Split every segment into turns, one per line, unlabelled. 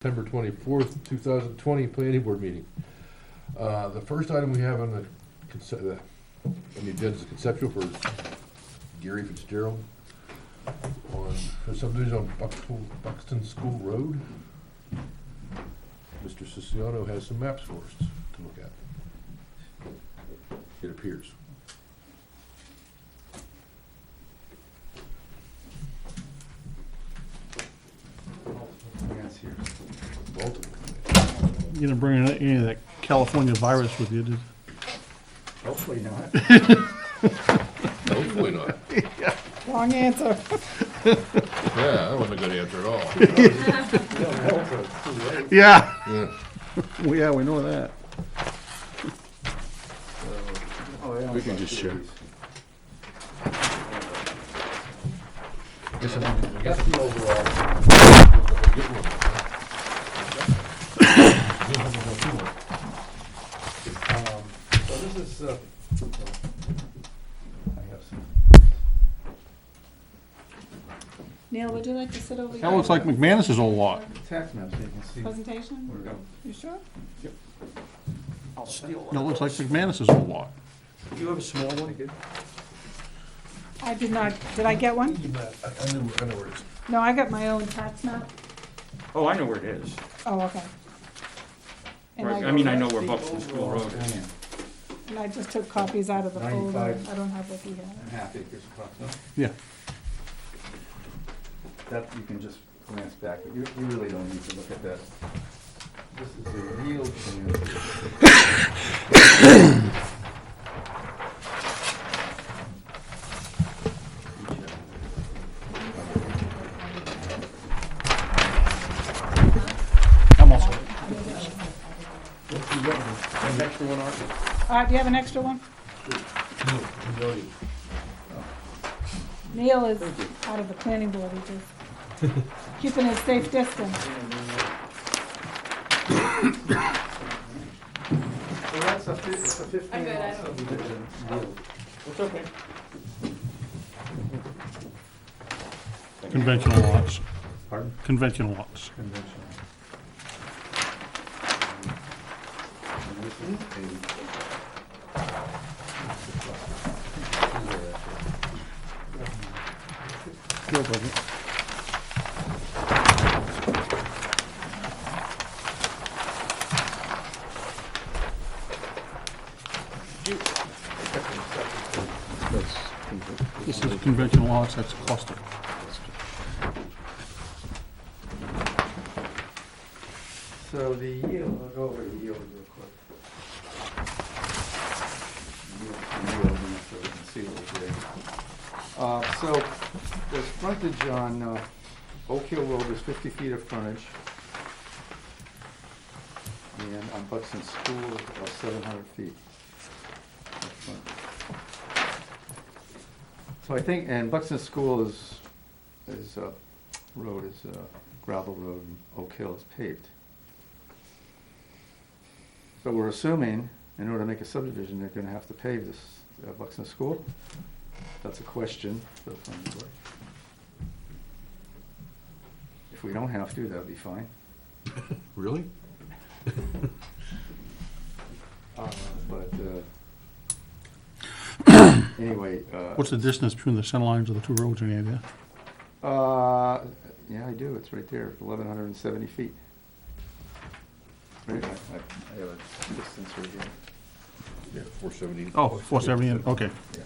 September 24th, 2020 Planning Board meeting. The first item we have on the agenda is conceptual for Gary Fitzgerald for subdivision on Buxton School Road. Mr. Siciliano has some maps for us to look at, it appears. Multiple.
You didn't bring any of that California virus with you, did you?
Hopefully not.
Hopefully not.
Wrong answer.
Yeah, that wasn't a good answer at all.
Yeah.
Yeah.
Well, yeah, we know that.
We can just share.
That's the overall. So this is, I have some.
Neil, would you like to sit over here?
That looks like McManus's old lot.
Tax maps, so you can see.
Presentation?
Where we go.
You sure?
I'll steal one.
That looks like McManus's old lot.
Do you have a small one? Good.
I did not, did I get one?
I know where it is.
No, I got my own tax map.
Oh, I know where it is.
Oh, okay. And
Right, I mean, I know where Buxton School Road is.
And I just took copies out of the folder.
95.
I don't have what he had.
Half acres approximately.
Yeah.
That, you can just glance back, but you really don't need to look at that. This is the real plan.
I'm also.
An extra one, Art?
Do you have an extra one? Neil is out of the planning board. He's just keeping his safe distance.
So that's a, it's a 15 lot subdivision.
It's okay.
Conventional lots.
Pardon?
Conventional lots.
Conventional. And this is
Feels like it. This is conventional lots, that's a cluster.
So the yield, I'll go over the yield real quick. Yield, so we can see what we're doing. So there's frontage on Oak Hill Road, there's 50 feet of frontage. And on Buxton School, about 700 feet. of frontage. So I think, and Buxton School is road is gravel road, and Oak Hill is paved. So we're assuming, in order to make a subdivision, they're gonna have to pave this Buxton School. That's a question for the planning board. If we don't have to, that'd be fine.
Really?
Anyway.
What's the distance between the center lines of the two roads, any idea?
Yeah, I do, it's right there, 1,170 feet. Right, I have a distance right here.
Yeah, 470.
Oh, 470, okay.
Yeah.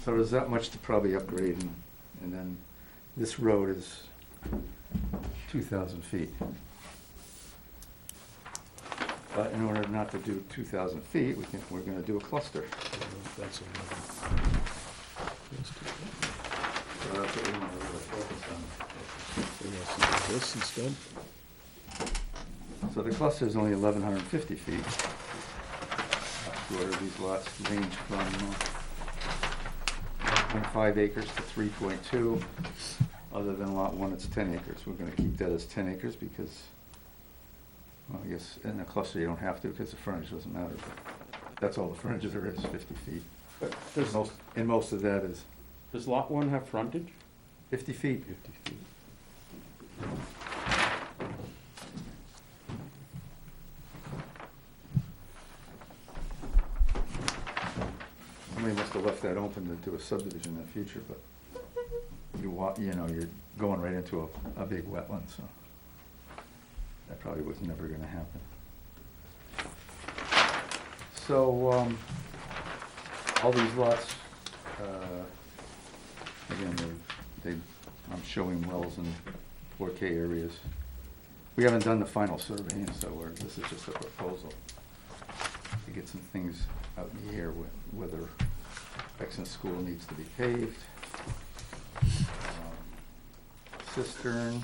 So there's that much to probably upgrade, and then this road is 2,000 feet. But in order not to do 2,000 feet, we're gonna do a cluster.
That's a
So that's what we want to really focus on.
this instead?
So the cluster is only 1,150 feet. Where these lots range from 1.5 acres to 3.2. Other than lot 1, it's 10 acres. We're gonna keep that as 10 acres because, well, I guess in a cluster you don't have to because the frontage doesn't matter. But that's all the frontage there is, 50 feet.
But
And most of that is
does lot one have frontage?
50 feet.
50 feet.
somebody must have left that open to do a subdivision in the future, but you're going right into a big wetland, so that probably was never gonna happen. So, all these lots, again, I'm showing wells in 4K areas. We haven't done the final survey, so this is just a proposal to get some things out in the air, whether Exon School needs to be paved, cistern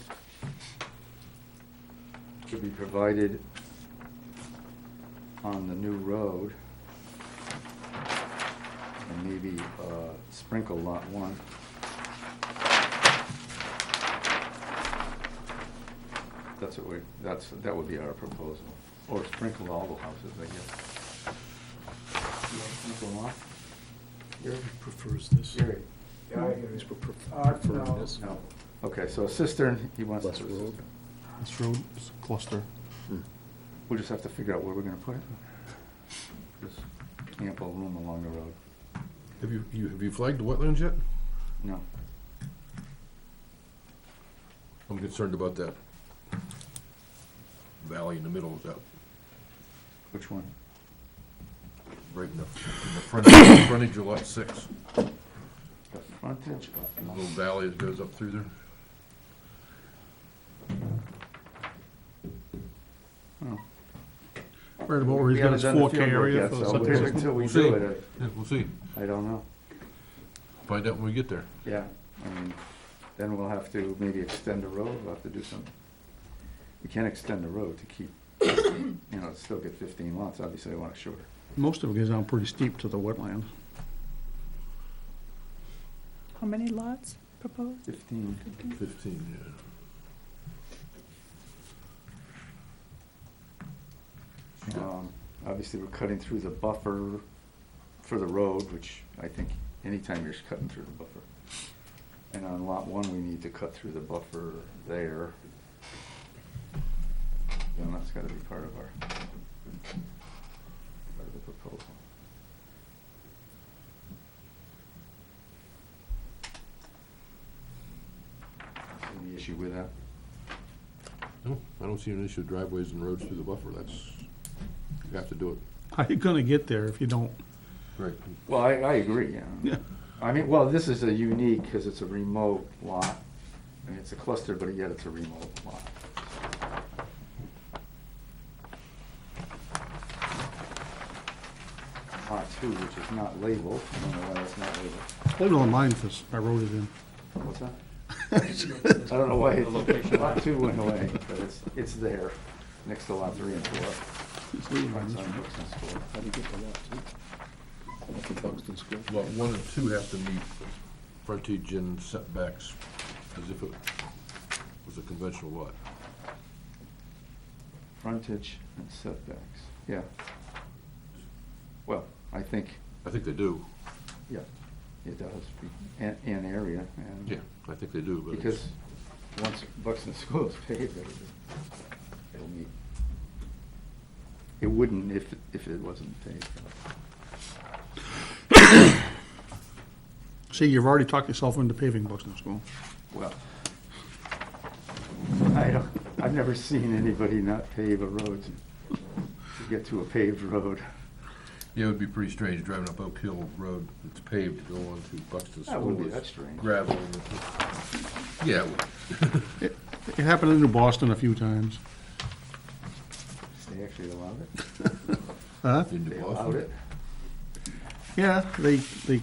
should be provided on the new road, and maybe sprinkle lot 1. That would be our proposal, or sprinkle all the houses, I guess. Sprinkle them off?
Gary prefers this.
Gary?
He's preferring this.
No. Okay, so a cistern, he wants to
West
put a
Road.
cistern.
This road is a cluster.
We'll just have to figure out where we're gonna put it. There's ample room along the road.
Have you flagged the wetlands yet?
No.
I'm concerned about that valley in the middle of that,
Which one?
right in the frontage of lot 6.
The frontage?
The little valley that goes up through there.
Oh.
Right about where
We
he's got
haven't
his
done the
4K
field work
area
yet,
for the
so
subdivision.
until we
We'll
do
see.
it,
Yeah, we'll see.
I don't know.
Find out when we get there.
Yeah, I mean, then we'll have to maybe extend the road, we'll have to do something. We can't extend the road to keep, still get 15 lots, obviously I want it shorter.
Most of it goes down pretty steep to the wetland.
How many lots proposed?
15.
15, yeah.
Obviously, we're cutting through the buffer for the road, which I think anytime you're cutting through the buffer. And on lot 1, we need to cut through the buffer there. And that's gotta be part of the proposal. Any issue with that?
No, I don't see an issue with driveways and roads through the buffer. You have to do it.
How you gonna get there if you don't?
Right.
Well, I agree, yeah.
Yeah.
I mean, well, this is a unique, because it's a remote lot. I mean, it's a cluster, but yet it's a remote lot. Lot 2, which is not labeled, I don't know why it's not labeled.
Label on mine, because I wrote it in.
What's that? I don't know why,
The location.
lot 2 went away, but it's there, next to lot 3 and 4.
It's labeled on
Right
this
side of
one.
Buxton School.
How do you get to lot 2? Up at Buxton School.
Lot 1 and 2 have to meet frontage and setbacks as if it was a conventional lot.
Frontage and setbacks, yeah. Well, I think,
I think they do.
yeah, it does, and area, and.
Yeah, I think they do, but
Because once Buxton School is paved, it'll meet. It wouldn't if it wasn't paved.
See, you've already talked yourself into paving Buxton School.
Well, I've never seen anybody not pave a road to get to a paved road.
yeah, it would be pretty strange driving up Oak Hill Road. It's paved to go on to Buxton School.
That wouldn't be
with
that strange.
Gravel. Yeah, it would.
It happened in New Boston a few times.
They actually allowed it?
Huh?
In New
They
Boston.
allowed it?
Yeah, they did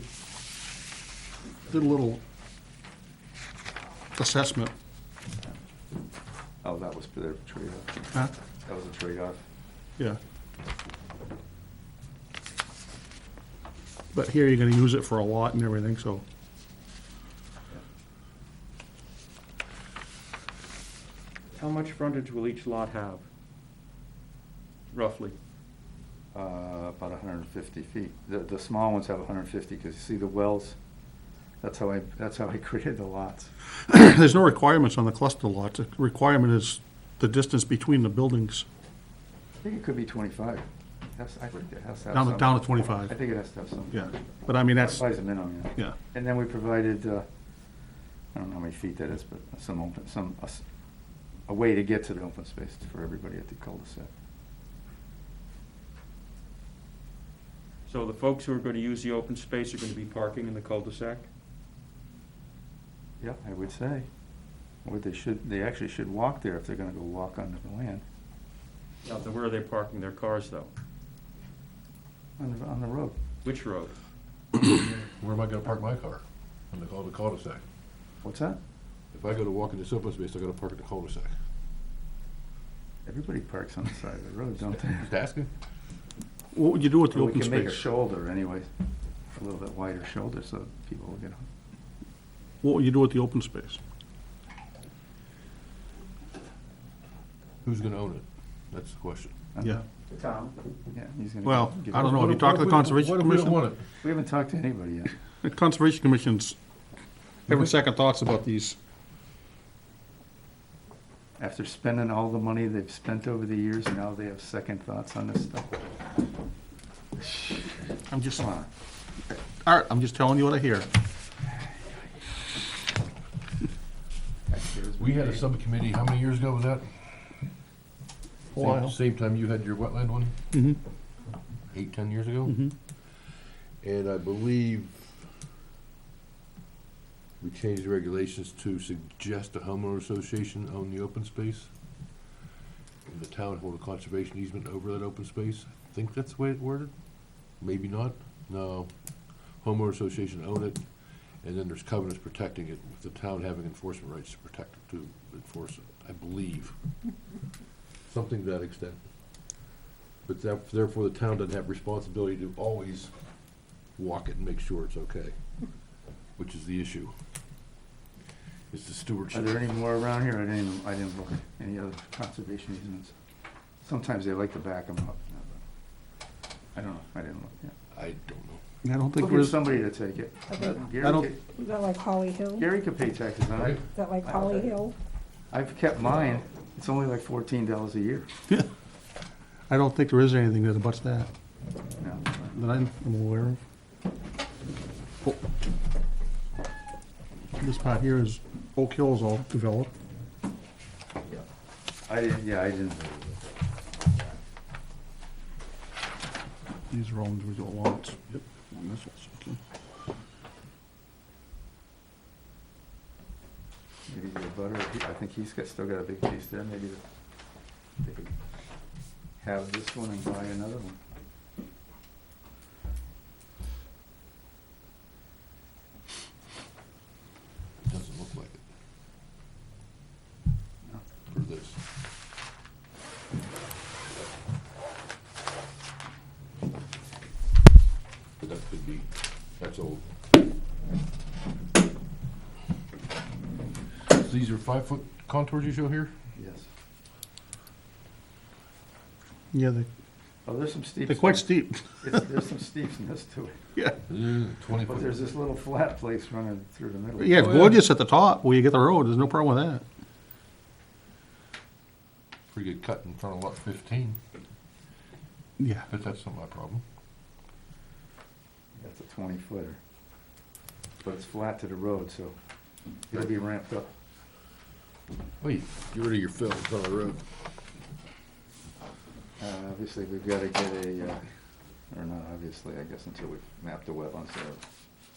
a little assessment.
Oh, that was their trade-off.
Huh?
That was a trade-off.
Yeah. But here you're gonna use it for a lot and everything, so.
How much frontage will each lot have? Roughly.
About 150 feet. The small ones have 150, because you see the wells? That's how I created the lots.
There's no requirements on the cluster lots. The requirement is the distance between the buildings.
I think it could be 25. I think it has to have
down to,
some.
down to
I
25,
think it has to have some.
yeah. But I mean, that's,
Probably the minimum, yeah.
yeah.
And then we provided, I don't know how many feet that is, but a way to get to the open space for everybody at the cul-de-sac.
So the folks who are going to use the open space are going to be parking in the cul-de-sac?
Yeah, I would say. Or they actually should walk there if they're gonna go walk onto the land,
Now, then where are they parking their cars, though?
on the road.
Which road?
Where am I gonna park my car? On the cul-de-sac.
What's that?
If I go to walk in this open space, I gotta park at the cul-de-sac.
Everybody parks on the side of the road, don't they?
Just asking?
What would you do with the
Well,
open
we can make a
space?
shoulder anyway, a little bit wider shoulder so people will get on.
What would you do with the open space?
Who's gonna own it? That's the question.
Yeah.
The town. Yeah, he's gonna.
Well,
give
I
it-
don't know, have you
What
talked
if
to the
we-
Conservation
What if we don't
Commission?
want it?
We haven't talked to anybody yet.
The Conservation Commission's having second thoughts about these.
After spending all the money they've spent over the years, now they have second thoughts on this stuff.
I'm just,
Come on.
Art, I'm just telling you what I hear.
That scares
We
me.
had a subcommittee, how many years ago was that?
A while.
Same time you had your wetland one,
Mm-hmm,
8, 10 years ago?
mm-hmm.
And I believe we changed the regulations to suggest a homeowner association own the open space. And the town hold a conservation easement over that open space. I think that's the way it worded. Maybe not. No. Homeowner association own it, and then there's covenants protecting it, with the town having enforcement rights to protect it, to enforce it, I believe. Something to that extent. But therefore, the town doesn't have responsibility to always walk it and make sure it's okay, which is the issue. It's the
Are
stewardship.
there any more around here? I didn't look. Any other conservation easements? Sometimes they like to back them up. I don't know. I didn't look. Yeah.
I don't know.
I don't think
Look for
there's,
somebody to take it.
Okay.
Gary
I don't-
could-
Is that like Holly Hill?
Gary could pay taxes on it.
Is that like Holly Hill?
I've kept mine. It's only like $14 a year.
I don't think there is anything that abuts that,
No.
that I'm aware of. Oh. This part here is Oak Hill's all developed.
I didn't.
These are all individual lots. Yep. On this one, okay.
Maybe the butter, I think still got a big piece there. Maybe they could have this one and buy another one.
Doesn't look like it.
No.
For this. But that could be, that's old. So these are 5-foot contours you show here?
Yes.
Yeah,
Oh, there's some steep.
they're quite steep.
There's some steepness to it.
Yeah.
20
But
foot.
there's this little flat place running through the middle.
Yeah, it's
Oh, yeah.
gorgeous at the top where you get the road. There's no problem with that.
Pretty good cut in front of lot 15,
Yeah.
but that's not my problem.
That's a 20-footer. But it's flat to the road, so it'll be ramped up.
Wait, get rid of your fill, it's on the road.
Obviously, we've got to get or not obviously, I guess, until we've mapped the wetlands there.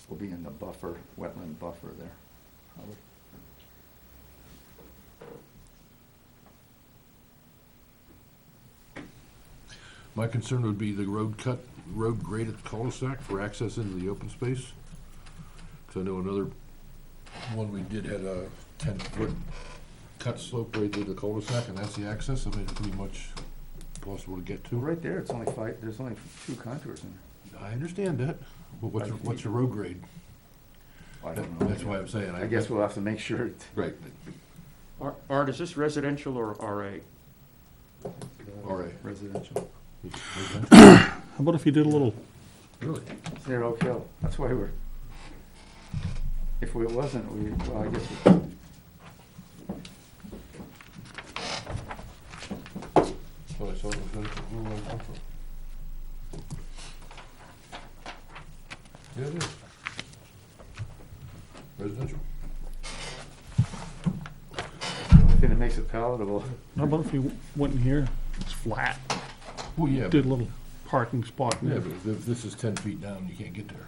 We'll be in the buffer, wetland buffer there. probably.
My concern would be the road grade at the cul-de-sac for access into the open space. Because I know another one we did had a 10-foot cut slope right through the cul-de-sac, and that's the access. I mean, it's pretty much possible to get to.
Right there, it's only 5, there's only 2 contours in there.
I understand that, but what's your road grade?
I don't know.
That's why I'm saying.
I guess we'll have to make sure.
Right,
Art, is this residential or RA?
all right.
Residential.
How about if you did a little,
Really?
It's near Oak Hill. That's why if it wasn't, well, I guess
So I saw it was residential. Where would I come from? Yeah, it is. Residential.
The only thing that makes it palatable.
How about if you went in here, it's flat,
Well, yeah,
did
but,
a little parking spot in
yeah,
there?
but if this is 10 feet down, you can't get there.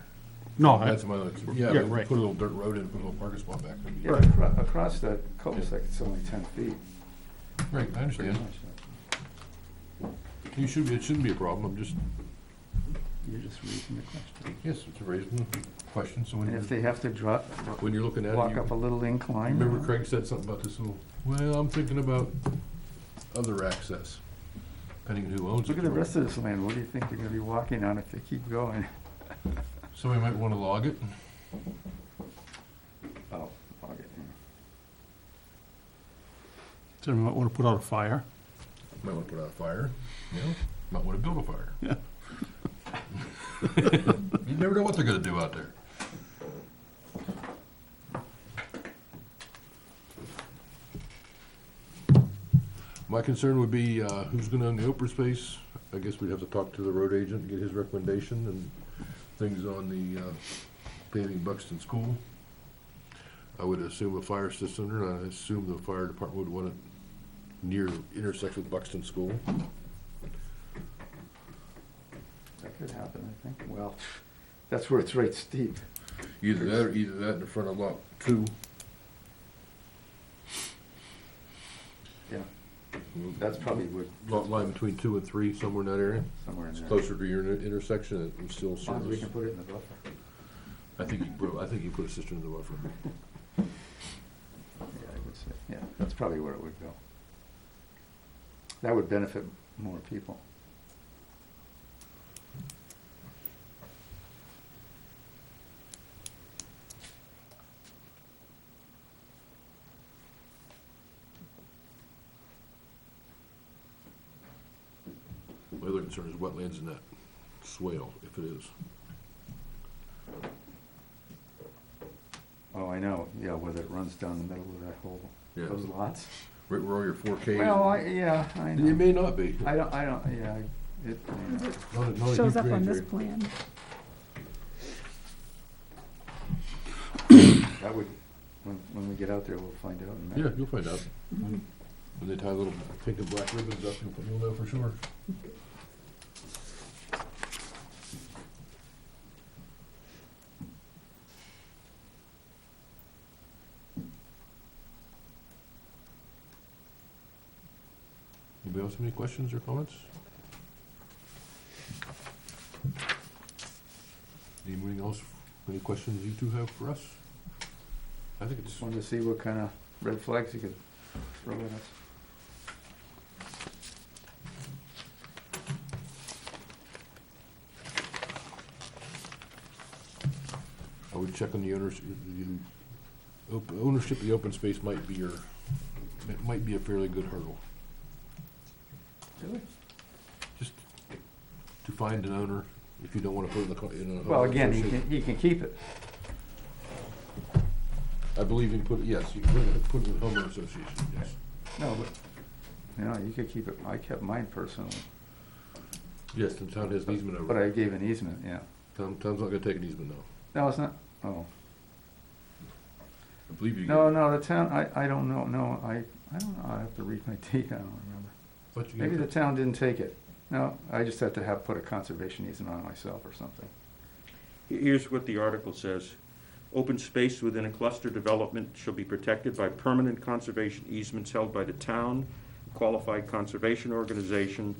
No,
That's my, yeah,
yeah,
but
right.
put a little dirt road in, put a little parking spot back. That'd be-
Yeah, across that cul-de-sac, it's only 10 feet.
Right, I
Pretty
understand.
much.
You should be, it shouldn't be a problem, I'm just,
You're just raising the question.
yes, it's a reasonable question, so
And if
when
they have to drop,
you're looking at it,
walk up a little incline.
remember Craig said something about this little, well, I'm thinking about other access, depending on who owns it.
Look at the rest of this land, what do you think they're gonna be walking on if they keep going?
Somebody might wanna log it.
Oh, okay.
So you might want to put out a fire.
Might wanna put out a fire, you know, might wanna build a fire.
Yeah.
You never know what they're gonna do out there. My concern would be, who's gonna own the open space? I guess we'd have to talk to the road agent, get his recommendation, and things on the, paving Buxton School. I would assume a fire system, and I assume the fire department would want it near the intersection with Buxton School.
That could happen, I think. Well, that's where it's right steep.
Either that in the front of lot 2.
Yeah, that's probably what,
Lot line between 2 and 3, somewhere in that area.
somewhere in
It's
there.
closer to your intersection, and still
As long as we
service.
can put it in the buffer.
I think you put a cistern in the buffer.
Yeah, I would say, yeah, that's probably where it would go. That would benefit more people.
My other concern is wetlands in that swale, if it is.
Oh, I know, yeah, whether it runs down the middle of that whole,
Yeah.
those lots.
Right where all your 4Ks.
Well, yeah, I
It
know.
may not be.
I don't, yeah, it,
Not a
Shows
huge
up on
range
this
area.
plan.
that would, when we get out there, we'll find out. and that-
Yeah, you'll find out. When they tie little pink and black ribbons up, you'll know for sure. Anybody else have any questions or comments? Anything else, any questions you two have for us? I think it's,
Just wanted to see what kind of red flags you could throw at us.
I would check on the owners, ownership of the open space might be might be a fairly good hurdle.
Really?
Just to find an owner, if you don't wanna put it in a.
Well, again,
association.
he can keep it.
I believe you can put it, yes, you can put it in a homeowner association, yes.
No, but, you know, you could keep it, I kept mine personally,
Yes, the town has an easement
but
over
I
it.
gave an easement, yeah.
Town's not gonna take an easement, no.
No, it's not, oh,
I believe you.
no, the town, I don't know, no, I don't know, I have to read my deed, I don't remember.
But you
Maybe the
get,
town didn't take it. No, I just had to put a conservation easement on myself or something.
Here's what the article says. Open space within a cluster development shall be protected by permanent conservation easements held by the town, qualified conservation organization,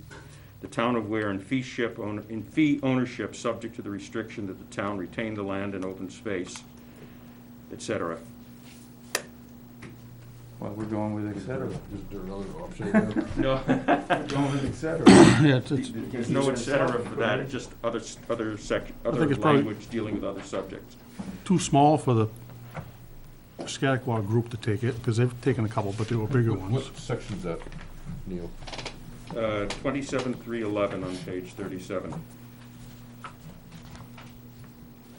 the town of Ware in fee ownership, subject to the restriction that the town retain the land and open space, et cetera.
Well, we're going with et cetera.
is there another option there?
No,
We're going with et cetera.
Yeah, it's,
there's no et cetera for that, it's just other
think
other
it's probably-
language dealing with other subjects.
too small for the Scataclaw group to take it, because they've taken a couple, but they were bigger ones.
What section's that, Neil?
27.311 on page 37.
I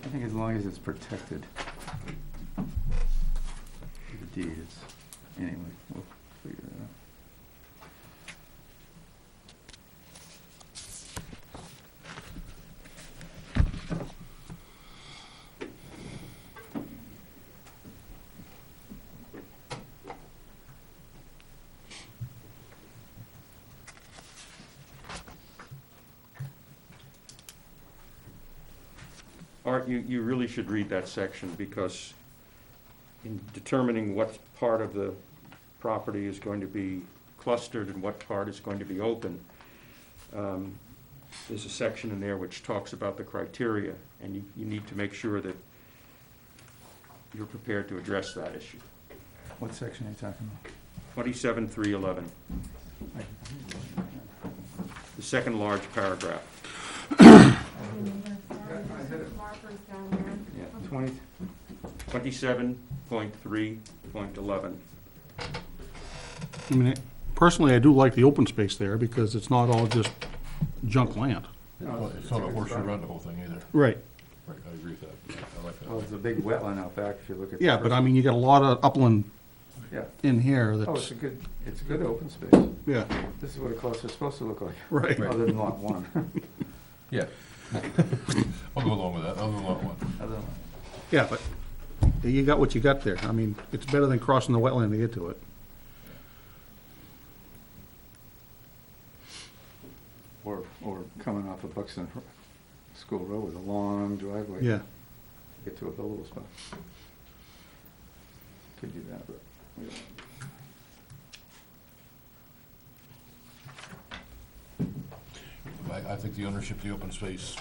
think as long as it's protected. The deed is, anyway, we'll figure it out.
Art, you really should read that section, because in determining what part of the property is going to be clustered and what part is going to be open, there's a section in there which talks about the criteria, and you need to make sure that you're prepared to address that issue.
What section are you talking about?
27.311, the second large paragraph.
Yeah, 20,
27.3.11.
I mean, personally, I do like the open space there because it's not all just junk land.
It's not a horseshoe around the whole thing either.
Right.
Right, I agree with that. I like
well,
that.
there's a big wetland out back if you look at. the
Yeah, but
first-
I mean, you got a lot of upland
Yeah.
in here
Oh,
that's,
it's a good open space.
yeah,
This is what a cluster's supposed to look like.
right.
Other than lot one.
Yeah. I'll go along with that, I'll go along with one.
Other than-
Yeah, but you got what you got there. I mean, it's better than crossing the wetland to get to it.
Or coming off of Buxton School Road with a long driveway.
Yeah.
Get to a buildable spot. Could do that, but we don't.
I think the ownership of the open space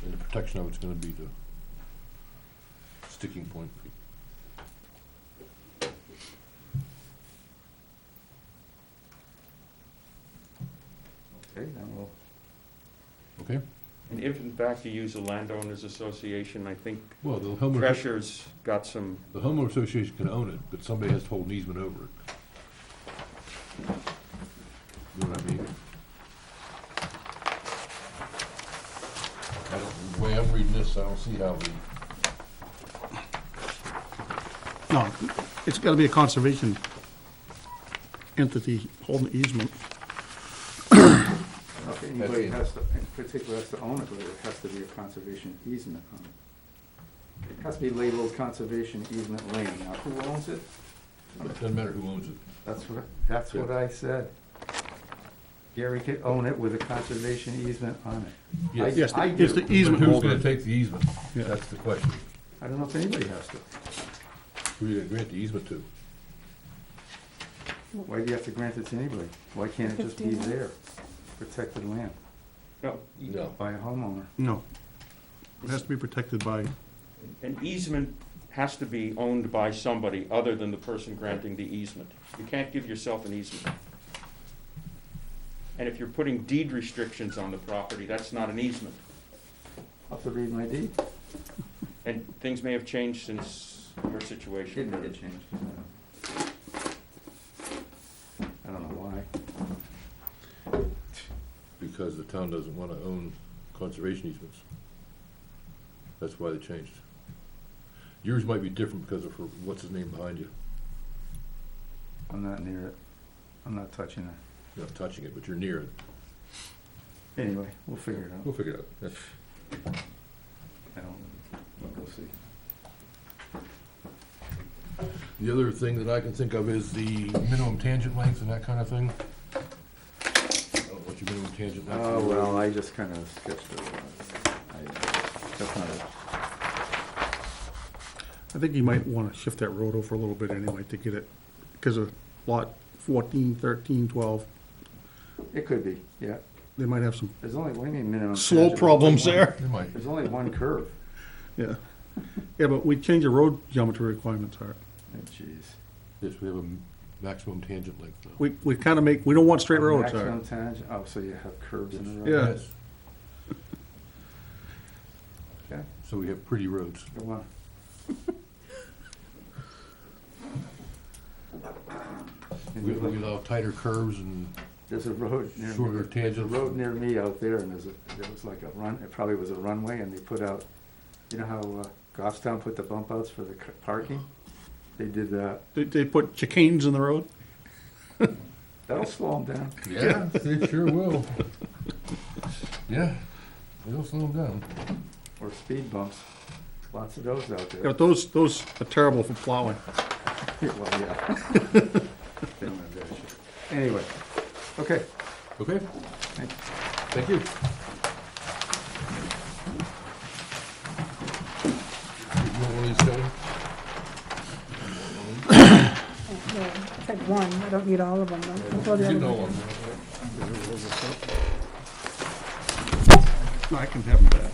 and the protection of it's gonna be the sticking point.
Okay, then we'll,
Okay?
And if in fact you use a landowners association, I think
Well, the homeowner,
Pressure's got some,
the homeowner association can own it, but somebody has to hold an easement over it. You know what I mean? I don't, the way I'm reading this, I don't see how the,
No, it's gotta be a conservation entity holding the easement.
okay, anybody has to, in particular has to own it, but it has to be a conservation easement on it. It has to be labeled conservation easement lane. Now, who owns it?
it doesn't matter who owns it.
That's what I said. Gary could own it with a conservation easement on it.
Yes.
Yes,
I
it's
do.
the easement
But who's
holder.
gonna take the easement?
Yeah.
That's the question.
I don't know if anybody has to.
Who are you gonna grant the easement to?
Why do you have to grant it to anybody? Why can't it just be
15.
there, protected land
no,
No.
by a homeowner?
No. It has to be protected by,
an easement has to be owned by somebody other than the person granting the easement. You can't give yourself an easement. And if you're putting deed restrictions on the property, that's not an easement.
I'll have to read my deed.
And things may have changed since your situation.
It may have changed. I don't know why.
Because the town doesn't wanna own conservation easements. That's why they changed. Yours might be different because of her, what's his name behind you?
I'm not near it. I'm not touching it.
You're not touching it, but you're near it.
Anyway, we'll figure it
We'll
out.
figure it out. That's,
I don't, we'll see.
the other thing that I can think of is the minimum tangent length and that kind of thing. I don't know what your minimum tangent length is.
Oh, well, I just kind of sketched it. That's not it.
I think you might wanna shift that road over a little bit anyway to get it, because of lot 14, 13, 12,
It could be, yeah.
they might have some
There's only, what do you mean minimum?
slow
tangent?
problems there.
It might.
There's only one curve.
Yeah. Yeah, but we change the road geometry requirements, Art.
Oh, jeez.
Yes, we have a maximum tangent length now.
We kinda make, we don't want straight roads,
Maximum
Art.
tangent, oh, so you have curves in the road?
Yeah.
Yes,
Okay,
so we have pretty roads.
go on.
We allow tighter curves and
There's a road near
shorter
me, there's a
tangents.
road near me out there, and there was like a run, it probably was a runway, and they put out, you know how Goffstown put the bump outs for the parking? They did that.
They put chicanes in the road?
That'll slow them down.
Yeah, it sure will. Yeah, it'll slow them down.
Or speed bumps. Lots of those out
Yeah,
there.
but those are terrible for plowing.
Well, yeah. They don't have that issue. Anyway, okay.
Okay,
Thank you.
thank you.
don't need all of them, though. That's all the
You
other
know
ones.
them.
No, I can have them back.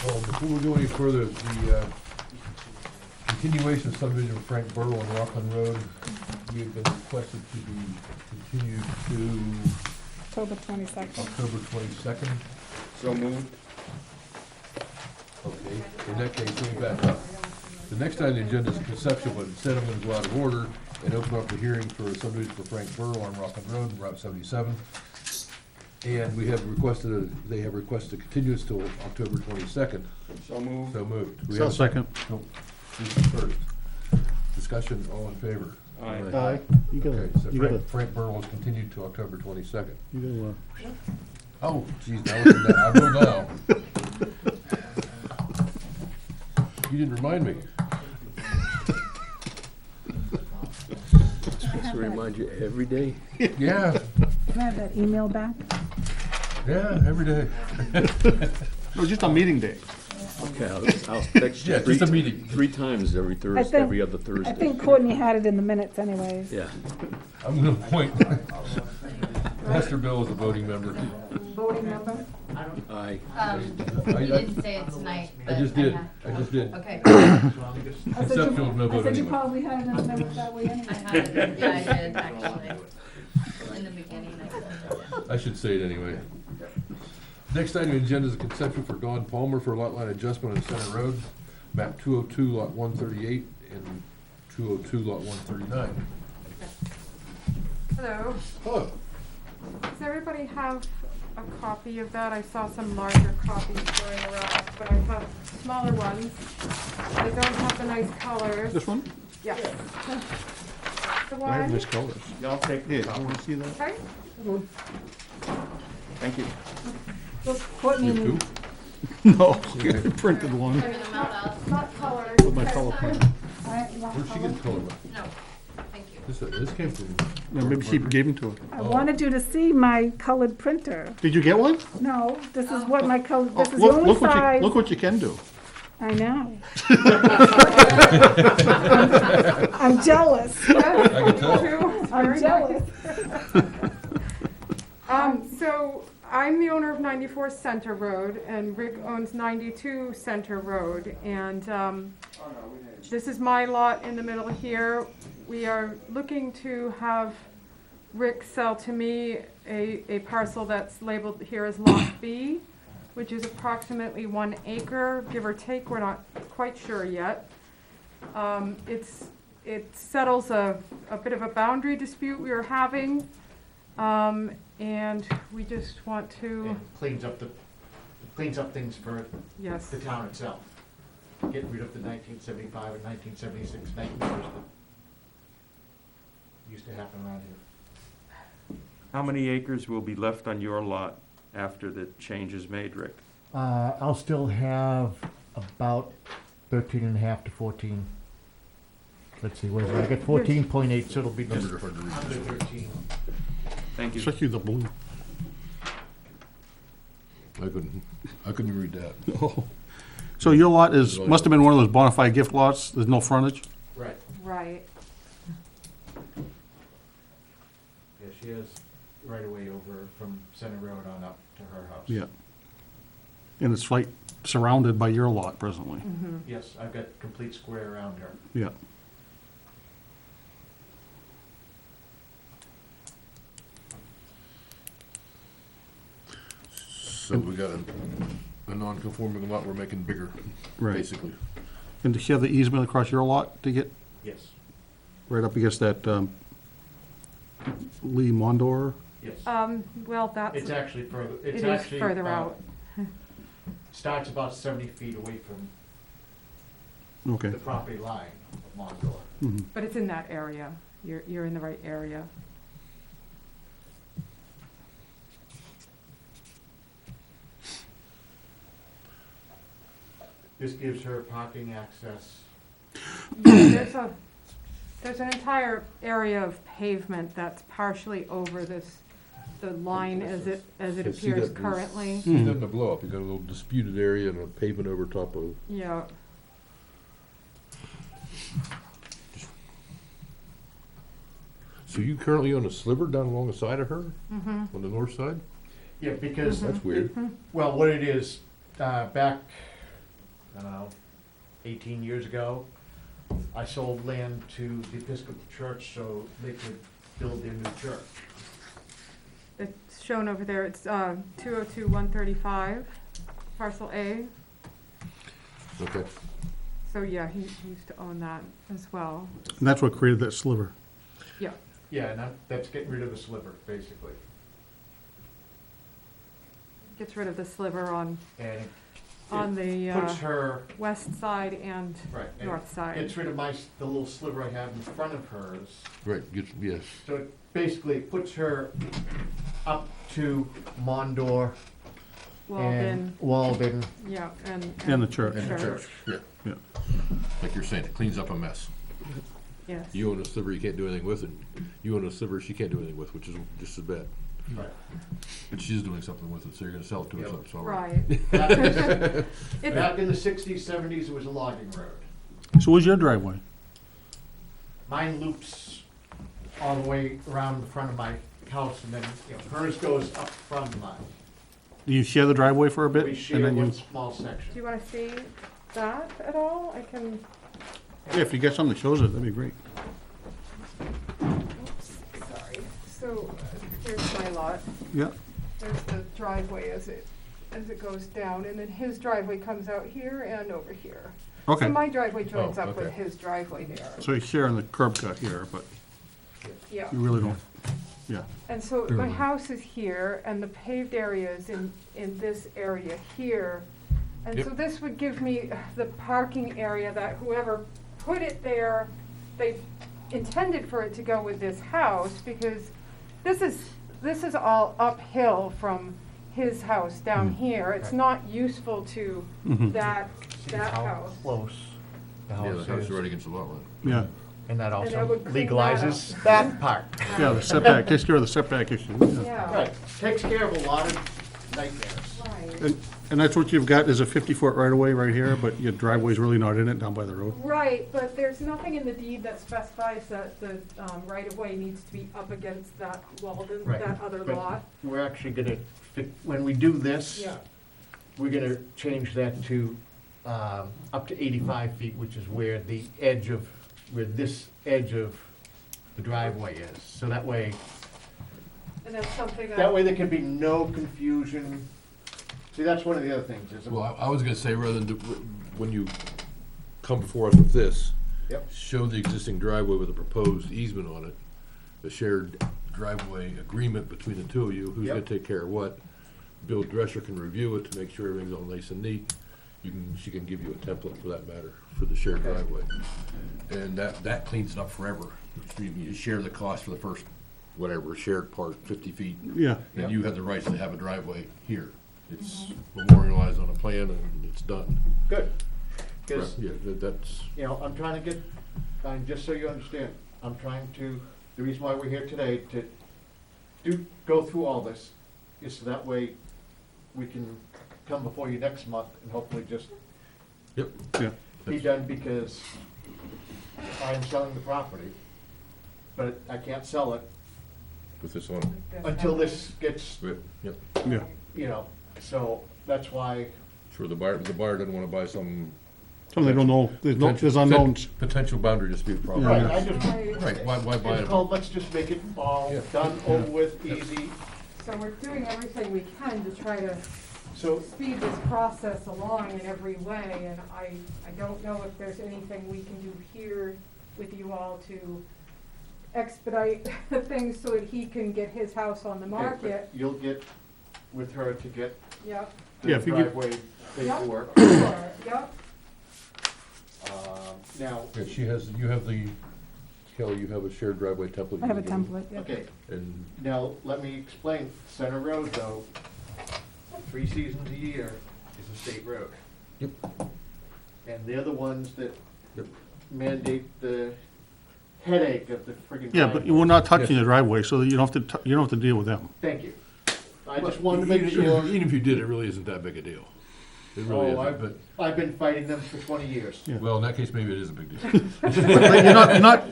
Well, before we go any further, the continuation of subdivision of Frank Burrow on Rockland Road, we have been requested to be continued to
October 22nd.
October 22nd.
So moved.
Okay, in that case, let me back up. The next item on the agenda is conceptual, but instead I'm gonna go out of order and open up the hearing for a subdivision for Frank Burrow on Rockland Road, Route 77. And we have requested, they have requested continuance till October 22nd.
So moved.
So moved. We
So
have-
second.
No, this is first. Discussion, all in favor?
Aye.
Aye. You
Okay,
gotta,
so
you gotta,
Frank Burrow is continued to October 22nd.
you gotta,
Oh, geez, now look at that, I will now. You didn't remind me.
Supposed to remind you every day?
Yeah,
Can I have that email back?
yeah, every day.
no, just on meeting day.
Okay, I'll text you
Yeah, just a meeting.
3 times every Thursday,
think-
every other Thursday.
I think Courtney had it in the minutes anyways.
Yeah.
I'm gonna appoint Pastor Bill as a voting member.
Voting member?
Aye.
You didn't say it tonight,
I
but
just did,
have-
I just did.
Okay.
Conceptual, no
I
vote
said you
anyway.
probably had it in the minutes that way
I
anyway.
had, yeah, I did, actually. In the beginning, I said that.
I should say it anyway. Next item on the agenda is a conceptual for Dawn Palmer for a lot line adjustment on Center Road, map 202, lot 138, and 202, lot 139.
Hello.
Hello.
Does everybody have a copy of that? I saw some larger copies going around, but I have smaller ones. They don't have the nice colors.
This one?
Yes. The
I have
one,
nice colors.
Yeah, I'll take
Yeah,
the
you wanna see that?
okay?
Thank you.
Courtney
You
knew.
too?
No, the printed one
Carry them out, Alice?
Not colors.
with my color print.
Where'd she get the color?
No, thank you.
This came from.
Yeah, maybe she gave them to her.
I wanted you to see my colored printer.
Did you get one?
No, this is what my color,
Oh,
this is the only
look what you,
size.
look what you can do.
I know. I'm jealous.
I can tell.
I'm jealous.
So I'm the owner of 94 Center Road, and Rick owns 92 Center Road, and this is my lot in the middle here. We are looking to have Rick sell to me a parcel that's labeled here as Lot B, which is approximately 1 acre, give or take. We're not quite sure yet. It settles a bit of a boundary dispute we were having. And we just want to,
And cleans up things for
yes,
the town itself. Get rid of the 1975 and 1976 nightmares that used to happen around here.
How many acres will be left on your lot after the change is made, Rick?
I'll still have about 13 and a half to 14. Let's see, what is it? I got 14.8, so it'll be just
Numbers are hard to read.
under 13.
Thank you.
Especially the blue.
I couldn't read that.
Oh. So your lot is, must have been one of those bona fide gift lots, there's no frontage?
Right.
right.
Yeah, she has right away over from Center Road on up to her house.
Yeah. And it's like surrounded by your lot presently?
Yes, I've got complete square around her.
Yeah.
So we got a non-conforming lot we're making bigger,
Right.
basically.
And does she have the easement across your lot to get
Yes,
right up against that Lee Mondor?
yes.
Well, that's,
It's actually further,
it
it's
is
actually.
further
about-
out.
Starts about 70 feet away from
Okay.
the property line of Mondor.
Mhm.
But it's in that area. You're in the right area.
This gives her parking access.
There's an entire area of pavement that's partially over this the line as it
Yeah, see
appears
that-
currently.
See that in the blow up, you got a little disputed area and a pavement over top of,
Yeah,
so you currently own a sliver down along the side of her,
mm-hmm,
on the north side?
Yeah, because,
That's weird.
well, what it is, back, I don't know, 18 years ago, I sold land to the Episcopal Church so they could build their new church.
it's shown over there, it's 202-135, parcel A.
Okay.
So yeah, he used to own that as well.
And that's what created that sliver.
Yeah,
Yeah, and that's getting rid of the sliver, basically.
gets rid of the sliver on
And
the
puts her,
west side and
right, and
north side.
gets rid of the little sliver I have in front of hers.
Right, yes.
So it basically puts her up to Mondor and Walden.
Yeah,
And the church.
And the
Church.
church, yeah.
Yeah.
Like you're saying, it cleans up a mess.
yes.
You own a sliver you can't do anything with, and you own a sliver she can't do anything with, which is just as bad.
Right.
But she's doing something with it, so you're gonna sell it to her,
Yep.
so it's all right.
Right.
Back in the 60s, 70s, it was a logging road.
So where's your driveway?
Mine loops all the way around the front of my house, and then, hers goes up from mine.
Do you share the driveway for a bit?
We
and
share
then you,
one small section.
Do you wanna see that at all? I can,
yeah, if you get something that shows it, that'd be great.
oops, sorry. So here's my lot.
Yeah.
There's the driveway as it goes down, and then his driveway comes out here and over here.
Okay.
So my driveway joins
Oh,
up with
okay.
his driveway there.
So you're sharing the curb cut here, but
Yeah.
you really don't. Yeah.
And so my house is here, and the paved area is in this area here. And so
Yep.
this would give me the parking area that whoever put it there, they intended for it to go with this house, because this is all uphill from his house down here. It's not useful to
Mhm.
that
See how
house.
close the
Yeah, the
house
house
is.
is right against the lot line.
Yeah.
And that
And
also
that would clean that
legalizes
up.
that part.
Yeah, the setback, takes care of the setback issue. Yeah.
Yeah,
Right, takes care of a lot of nightmares.
right.
And that's what you've got is a 50-foot right-of-way right here, but your driveway's really not in it down by the road.
Right, but there's nothing in the deed that specifies that the right-of-way needs to be up against that Walden,
Right,
that other
but
lot.
We're actually gonna, when we do this,
Yeah,
we're gonna change that to up to 85 feet, which is where the edge of, where this edge of the driveway is. So that way
and that's something
that way there can be no confusion. See, that's one of the other things, is,
Well, I was gonna say, rather than, when you come before us with this,
Yep.
show the existing driveway with a proposed easement on it, the shared driveway agreement between the two of you, who's gonna
Yep.
take care of what. Bill Drescher can review it to make sure everything's all nice and neat. She can give you a template for that matter, for the shared
Okay.
driveway. And that cleans it up forever. You share the cost for the first, whatever, shared part, 50 feet.
Yeah.
And you have the rights to have a driveway here. It's memorialized on a plan and it's done.
good. Because,
Yeah, that's,
I'm trying to get, just so you understand, I'm trying to, the reason why we're here today, to go through all this, is so that way we can come before you next month and hopefully just
yep.
Yeah.
be done, because I am selling the property, but I can't sell it
With this on.
until this gets,
Yep.
Yeah.
so that's why,
Sure, the buyer doesn't wanna buy some.
Something they don't know, there's unknowns.
Potential boundary dispute problem.
Yeah.
right, I just,
Right, why buy
it's
it?
called, let's just make it all
Yeah.
done, over with, easy.
So we're doing everything we can to try to
So,
speed this process along in every way, and I don't know if there's anything we can do here with you all to expedite things so that he can get his house on the
okay,
market.
but you'll get with her to get
Yep,
the
Yeah, if you get-
driveway paperwork.
sure, yep.
Now,
Yeah, you have the, Kelly, you have a shared driveway template.
I have a
you can
template, yeah.
okay,
And,
now let me explain. Center Road, though, 3 seasons a year is a state road.
Yep.
And they're the ones that
Yep.
mandate the headache of the friggin'
Yeah, but we're not touching the driveway, so you don't have to, you don't have to deal with them.
Thank you. I just wanted to make
Even-
sure.
Even if you did, it really isn't that big a deal. It really
Oh,
isn't, but,
I've been fighting them for 20 years.
Yeah.
well, in that case, maybe it is a big deal.
But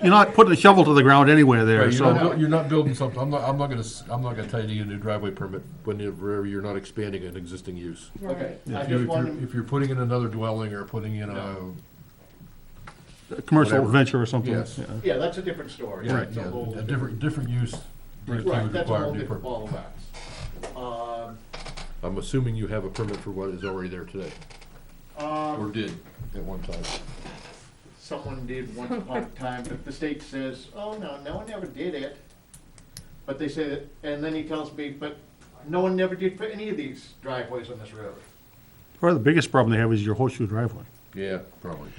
you're not putting a shovel to the ground anywhere there,
Right,
so.
you're not building something, I'm not gonna tell you to get a new driveway permit whenever you're not expanding an existing use.
Okay, I
If you're,
just wanted,
if you're putting in another dwelling or putting in a,
Commercial
Whatever.
adventure or something.
Yes.
Yeah.
yeah, that's a different story.
yeah,
That's a whole
a different use, you
Right,
would
that's a
require a
whole
new
different
permit.
ball of wax.
I'm assuming you have a permit for what is already there today, or
Um,
did at one time.
someone did once upon a time, but the state says, oh, no, no one ever did it. But they say that, and then he tells me, but no one never did for any of these driveways on this road.
Probably the biggest problem they have is your horseshoe driveway.
Yeah, probably.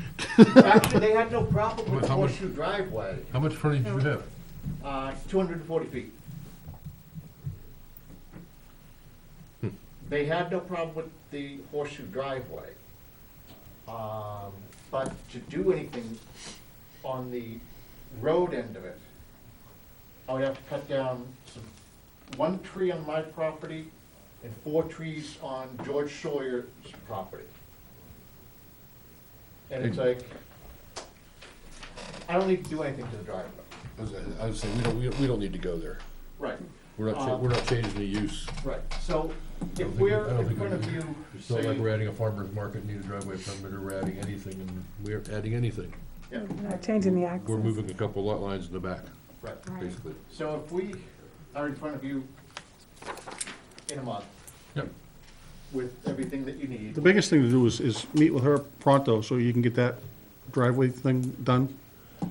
Actually, they had no problem with the
How much-
horseshoe driveway,
How much frontage do you have?
240 feet. They had no problem with the horseshoe driveway. But to do anything on the road end of it, I would have to cut down one tree on my property and 4 trees on George Sawyer's property. And it's like, I don't need to do anything to the driveway.
I was saying, we don't need to go there.
Right.
We're not changing the use.
Right, so
I
if
don't
we're
think
in front of you,
It's not like
say,
we're adding a farmer's market, need a driveway permit, or we're adding anything, and we're adding anything.
yeah,
Not changing the access.
We're moving a couple lot lines in the back,
right.
basically.
So if we are in front of you in a month
Yep.
with everything that you need,
The biggest thing to do is meet with her pronto, so you can get that driveway thing done.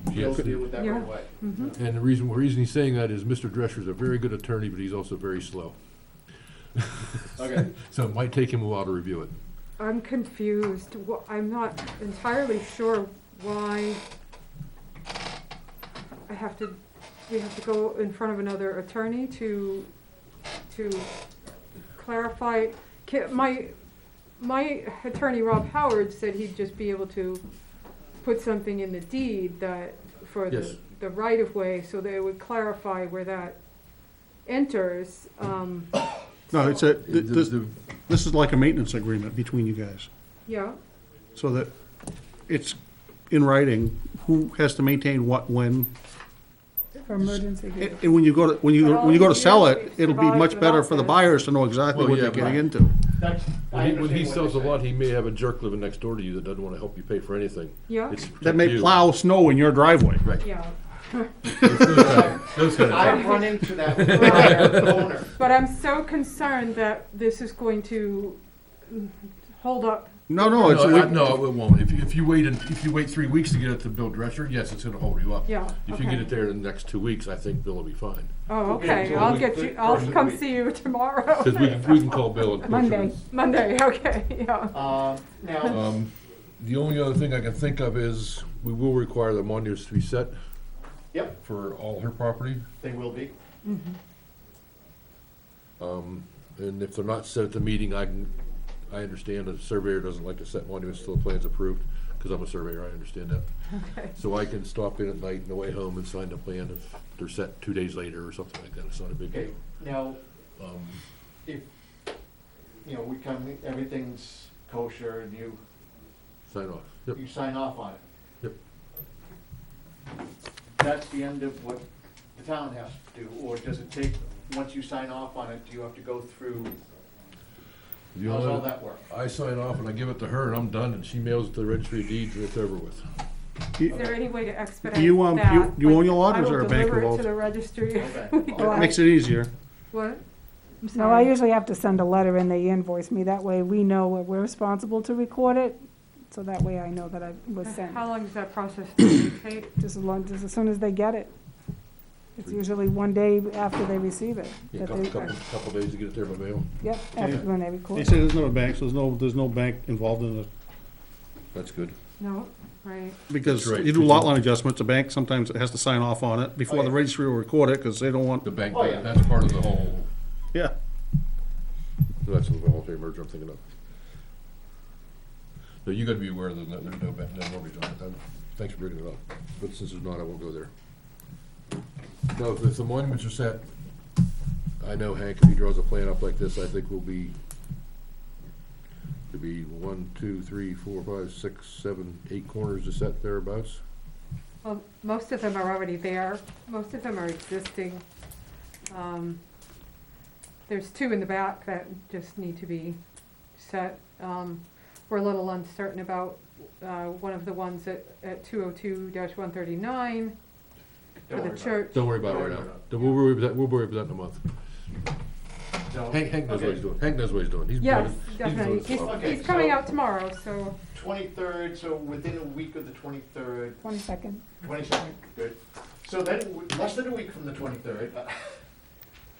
we'll
Yes.
deal with that
Yeah.
right away.
And the reason he's saying that is Mr. Drescher's a very good attorney, but he's also very slow.
Okay,
So it might take him a while to review it.
I'm confused. I'm not entirely sure why we have to go in front of another attorney to clarify. My attorney, Rob Howard, said he'd just be able to put something in the deed that, for
Yes.
the right-of-way, so that it would clarify where that enters.
No, it's a,
The-
this is like a maintenance agreement between you guys,
Yeah,
so that it's in writing, who has to maintain what, when.
For emergency.
And when you go to, when you go to sell it, it'll be much better for the buyers to know exactly
Well,
what
yeah,
they're getting
right.
into.
that's, I
When he
understand
sells a
what you're
lot, he may have a jerk living next door to you that doesn't wanna help you pay for anything.
yeah,
It's to
That
protect
may
you.
plow snow in your driveway.
Right.
yeah.
Those kind
saying.
of
I've
things.
run into that with my owner.
But I'm so concerned that this is going to hold up.
No, no, it's,
No, it won't. If you wait 3 weeks to get it to Bill Drescher, yes, it's gonna hold you up.
Yeah,
If you get
okay.
it there in the next 2 weeks, I think Bill will be fine.
Oh,
Okay,
okay,
so
I'll
we-
get you, I'll
first
come
week.
see you tomorrow.
Cause we can call Bill and push
Monday.
it.
Monday, okay, yeah.
Now,
The only other thing I can think of is, we will require the monuments to be set
yep,
for all her property.
they will be.
And if they're not set at the meeting, I understand a surveyor doesn't like to set monuments till the plan's approved, because I'm a surveyor, I understand that.
Okay.
So I can stop in at night and the way home and sign the plan if they're set 2 days later or something like that, it's not a big
Okay,
deal.
now,
Um,
if, we come, everything's kosher and you
Sign off, yep,
you sign off on it.
Yep.
That's the end of what the town has to do, or does it take, once you sign off on it, do you have to go through,
You
how's
know,
all that work?
I sign off and I give it to her and I'm done, and she mails it to the registry of deeds and it's over with.
Is there any way to expedite
You,
that?
you own your lot, or is
I
there
will
a bank
deliver it
involved?
to the registry.
Okay.
Makes it easier.
What? I'm
No, I
sorry.
usually have to send a letter and they invoice me. That way we know that we're responsible to record it. So that way I know that I was sent.
How long does that process take?
Just as soon as they get it. It's usually 1 day after they receive it.
Yeah,
that they-
couple days to get it there by mail,
Yep, after when they
They
record
say
it.
there's no bank, so there's no bank involved in it,
that's good.
No, right.
because
That's right.
you do lot line adjustments, the bank sometimes has to sign off on it before the
Oh, yeah.
registry will record it, because they don't want,
The bank,
Oh, yeah.
that's part of the whole,
yeah.
that's the voluntary merger I'm thinking of. No, you gotta be aware that there's no mortgage on it. Thanks for bringing it up, but since there's not, I won't go there. No, if the monuments are set, I know Hank, if he draws a plan up like this, I think will be, to be 1, 2, 3, 4, 5, 6, 7, 8 corners to set thereabouts.
Well, most of them are already there. Most of them are existing. There's 2 in the back that just need to be set. We're a little uncertain about one of the ones at 202-139 for the church.
Don't worry about it right now. We'll worry about that in a month. Hank knows what he's doing. Hank knows what he's doing. He's
Yes,
he's
definitely.
doing it.
Okay,
He's coming
so-
out tomorrow, so,
23rd, so within a week of the 23rd,
22nd.
22nd, good. So then, less than a week from the 23rd,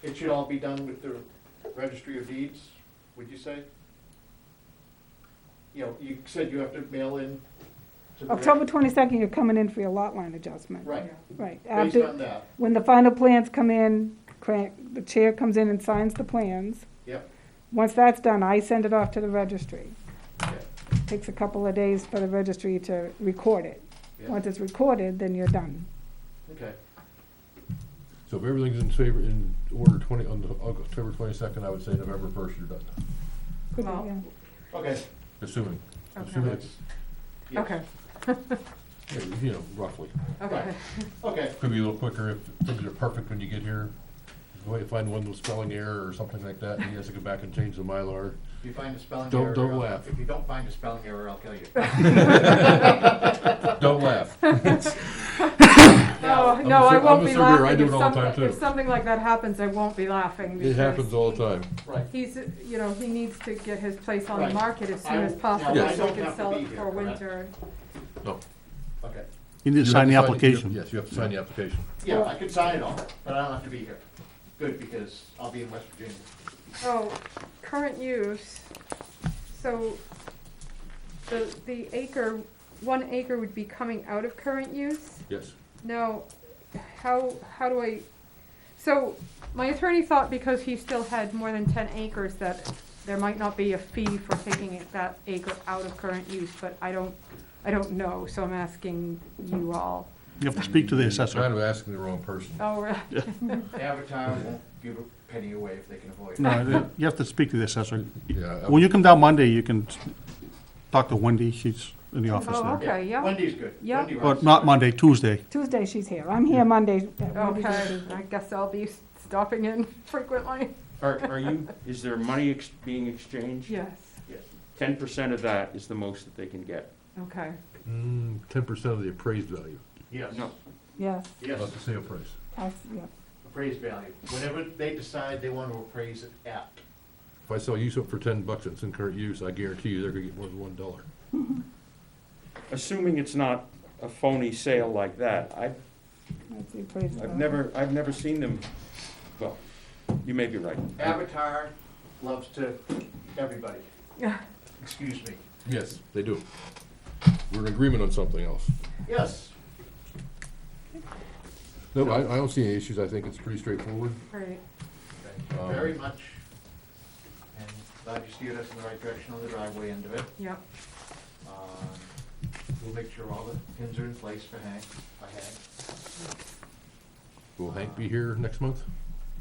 it should all be done with the Registry of Deeds, would you say? You know, you said you have to mail in to the.
October 22nd, you're coming in for your lot line adjustment.
Right,
Right.
based
After,
on that,
when the final plans come in, the chair comes in and signs the plans.
yep,
Once that's done, I send it off to the registry.
okay,
Takes a couple of days for the registry to record it.
yeah,
Once it's recorded, then you're done.
okay.
So if everything's in order on the October 22nd, I would say November 1st, you're done.
Could be,
Well,
yeah.
Okay.
Assuming,
okay,
it's,
Yes.
okay,
you know, roughly.
okay.
Okay,
Could be a little quicker if things are perfect when you get here. If you find one with spelling error or something like that, and he has to go back and change the Mylar.
if you find a spelling
Don't-
error.
don't
I'll-
laugh.
If you don't find a spelling error, I'll kill you.
Don't laugh.
No,
I'm
no,
a
I
sur-
won't
I'm a
be
surveyor. I
laughing.
do
If
it all the time,
something,
too.
if something like that happens, I won't be laughing.
It
because
happens all the time.
Right.
He's, you know, he needs to get his place on the
Right.
market as soon
I-
as
now,
possible,
I
so
don't
he can
have to
sell
be
it
here,
for
correct?
winter.
No.
Okay,
You need to sign the application.
Yes, you have to sign the application.
yeah, I can sign it all, but I don't have to be here. Good, because I'll be in West Virginia.
Oh, current use, so the acre, 1 acre would be coming out of current use?
Yes.
Now, how do I, so my attorney thought because he still had more than 10 acres that there might not be a fee for taking that acre out of current use, but I don't know, so I'm asking you all.
You have to speak to the
Kind
assessor.
of asking the wrong person.
Oh, right.
Avatar won't give a penny away if they can avoid it.
No, you have to speak to the assessor.
Yeah.
When you come down Monday, you can talk to Wendy, she's in the office
Oh,
there.
okay, yeah.
Wendy's good.
Yeah.
Wendy
But
runs.
not Monday, Tuesday.
Tuesday, she's here. I'm here Monday.
Okay, I guess I'll be stopping in frequently.
Are you, is there money being exchanged?
Yes,
Yes.
10% of that is the most that they can get.
okay.
10% of the appraised value,
Yes.
No.
Yes,
Yes,
not the sale price.
yeah.
appraised value. Whenever they decide they want to appraise it at.
If I sell you something for $10 and it's in current use, I guarantee you they're gonna get more than $1.
Assuming it's not a phony sale like that,
That's the appraisal.
I've never seen them, well, you may be right.
Avatar loves to, everybody.
Yeah.
Excuse me.
Yes, they do. We're in agreement on something else.
Yes.
No, I don't see any issues. I think it's pretty straightforward.
Great.
Thank you very much. And glad you steered us in the right direction on the driveway end of it.
Yep.
We'll make sure all the pins are in place for Hank, ahead.
Will Hank be here next month?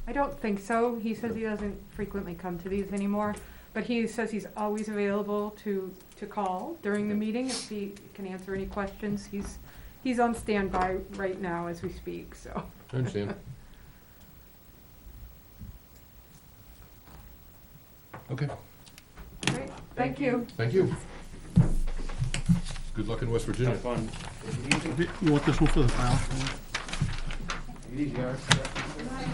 I don't think so. He says he doesn't frequently come to these anymore, but he says he's always available to call during the meeting if he can answer any questions. He's on standby right now as we speak, so.
I understand. Okay,
Great, thank you.
thank you. Good luck in West Virginia.
Have fun.
You want this one for the file?
Easy, Eric.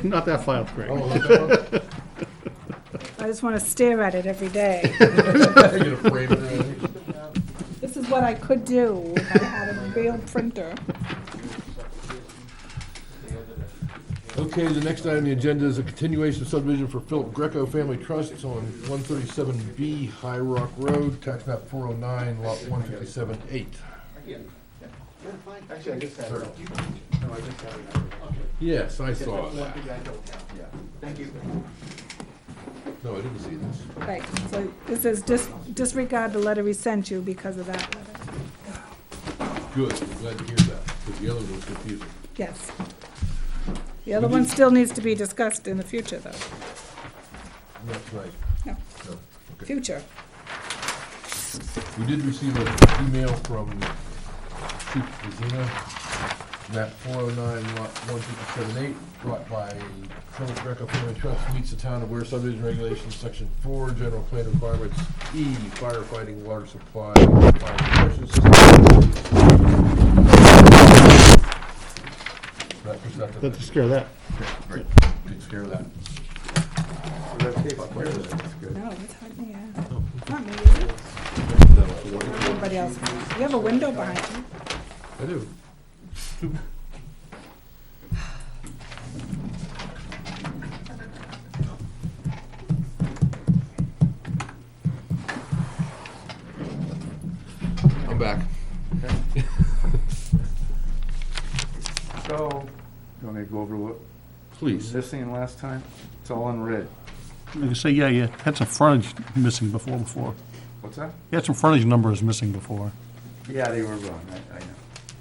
Not that file, Craig.
Oh, like that one?
I just want to stare at it every day.
You're gonna frame it or anything?
This is what I could do if I had a real printer.
Okay, the next item on the agenda is a continuation of subdivision for Philip Greco Family Trust. It's on 137B High Rock Road, tax map 409, lot 157-8.
Actually, I just had it.
Sure.
No, I just had it. Okay.
Yes, I
Just
saw
one
that.
thing I don't have. Yeah. Thank you.
No, I didn't see this.
Right, so this is disregard the letter we sent you because of that letter.
Good, I'm glad to hear that, because the other one was confusing.
Yes. The other one still needs to be discussed in the future, though.
Not tonight.
No,
No. Okay.
future.
We did receive an email from Chief Vizina, map 409, lot 157.8, brought by Philip Greco Family Trust, meets the town of Ware subdivision regulations, section 4, general plan requirements, E, firefighting, water supply, fire suppression system. That
Let's scare that.
Great, takes care of that.
So that takes care of it, that's good.
No, it's hard, yeah. Not me, is it? Everybody else. You have a window behind you.
I do. I'm back.
So, you want me to go over what was
Please.
missing last time? It's all in red.
Like I say, yeah, you had some frontage missing before.
What's that?
You had some frontage numbers missing before.
Yeah, they were wrong, I know.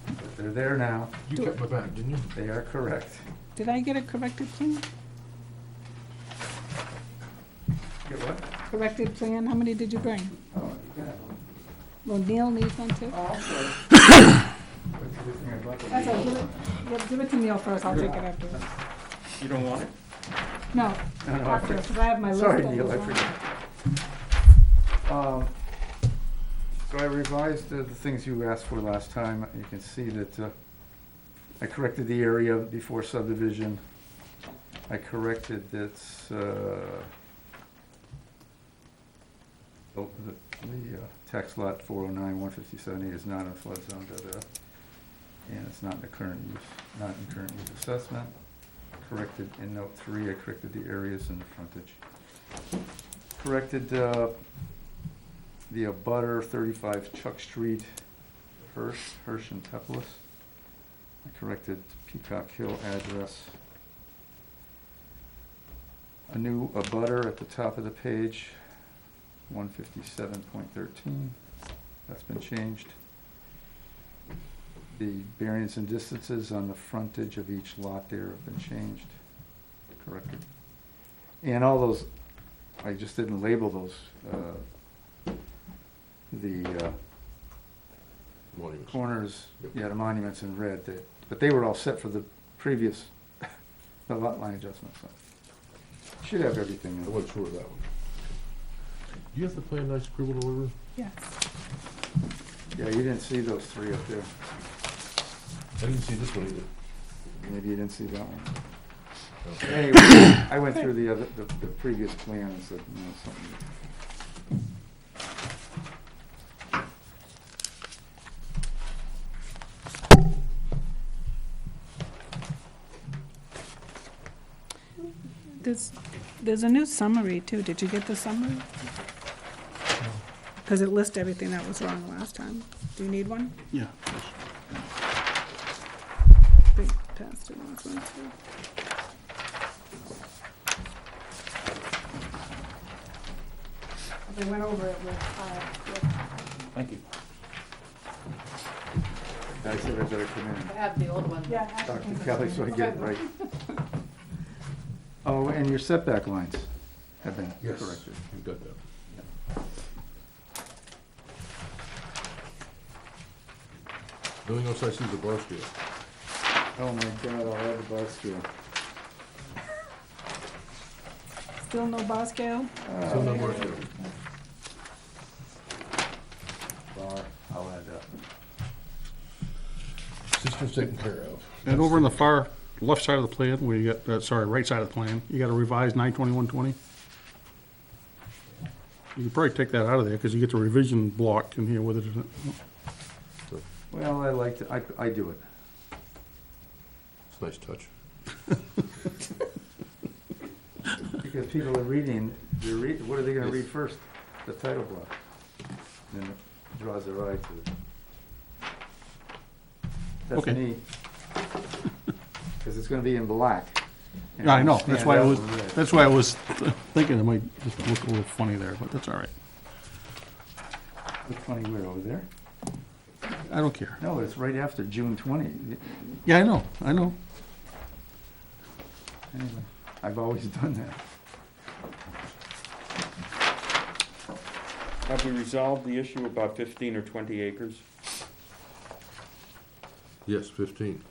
But they're there now.
You kept my back, didn't you?
They are correct.
Did I get a corrected plan?
Get what?
Corrected plan? How many did you bring?
Oh, yeah.
Well, Neil needs one too.
Oh, okay. What's the good thing about the-
That's all, give it to Neil first, I'll take it after.
You don't want it?
No,
No, no, I
after,
forgot.
because I have my list.
Sorry,
of
Neil, I
those
forgot. So I revised the things you asked for last time. You can see that I corrected the area before subdivision. I corrected that the tax lot 409, 157A is not in a flood zone, and it's not in the current use, not in current use assessment. Corrected in note 3, I corrected the areas and the frontage. Corrected the abutter 35 Chuck Street, Hirsch and Teplis. I corrected Peacock Hill address. A new abutter at the top of the page, 157.13. That's been changed. The variance and distances on the frontage of each lot there have been changed, corrected. And all those, I just didn't label those, the
Monuments.
corners,
Yep.
yeah, the monuments in red, but they were all set for the previous, the lot line adjustments. So should have everything
I
in.
wasn't sure of that one. Do you have the plan I scribbled over?
Yes.
Yeah, you didn't see those three up there.
I didn't see this one either.
Maybe you didn't see that one.
Okay.
Anyway, I went through the previous plan and said, you know, something.
There's a new summary too. Did you get the summary? Because it lists everything that was wrong last time. Do you need one?
Yeah.
Big pass to one, too. They went over it with,
Thank you.
I said I better come in and
I have the old one.
yeah.
talk to Kelly so I get it right. Oh, and your setback lines have been
Yes,
corrected.
you got that. The only else I see is the bar scale.
Oh my God, I'll have a bar scale.
Still no bar scale?
Still no bar scale.
Bar, I'll add that.
System's taken care of.
And over in the far left side of the plan, where you got, right side of the plan, you got a revised 92120. You could probably take that out of there, because you get the revision block in here with it.
Well, I like to, I do it.
It's a nice touch.
Because people are reading, what are they gonna read first? The title block. And then it draws their eye to it. That's
Okay.
me. Because it's gonna be in black. and
Yeah, I know,
it'll
that's
stand
why I
out
was,
in red.
that's why I was thinking it might just look a little funny there, but that's all right.
Look funny where, over there?
I don't care.
No, it's right after June 20.
Yeah, I know.
Anyway, I've always done that.
Have we resolved the issue about 15 or 20 acres?
Yes, 15.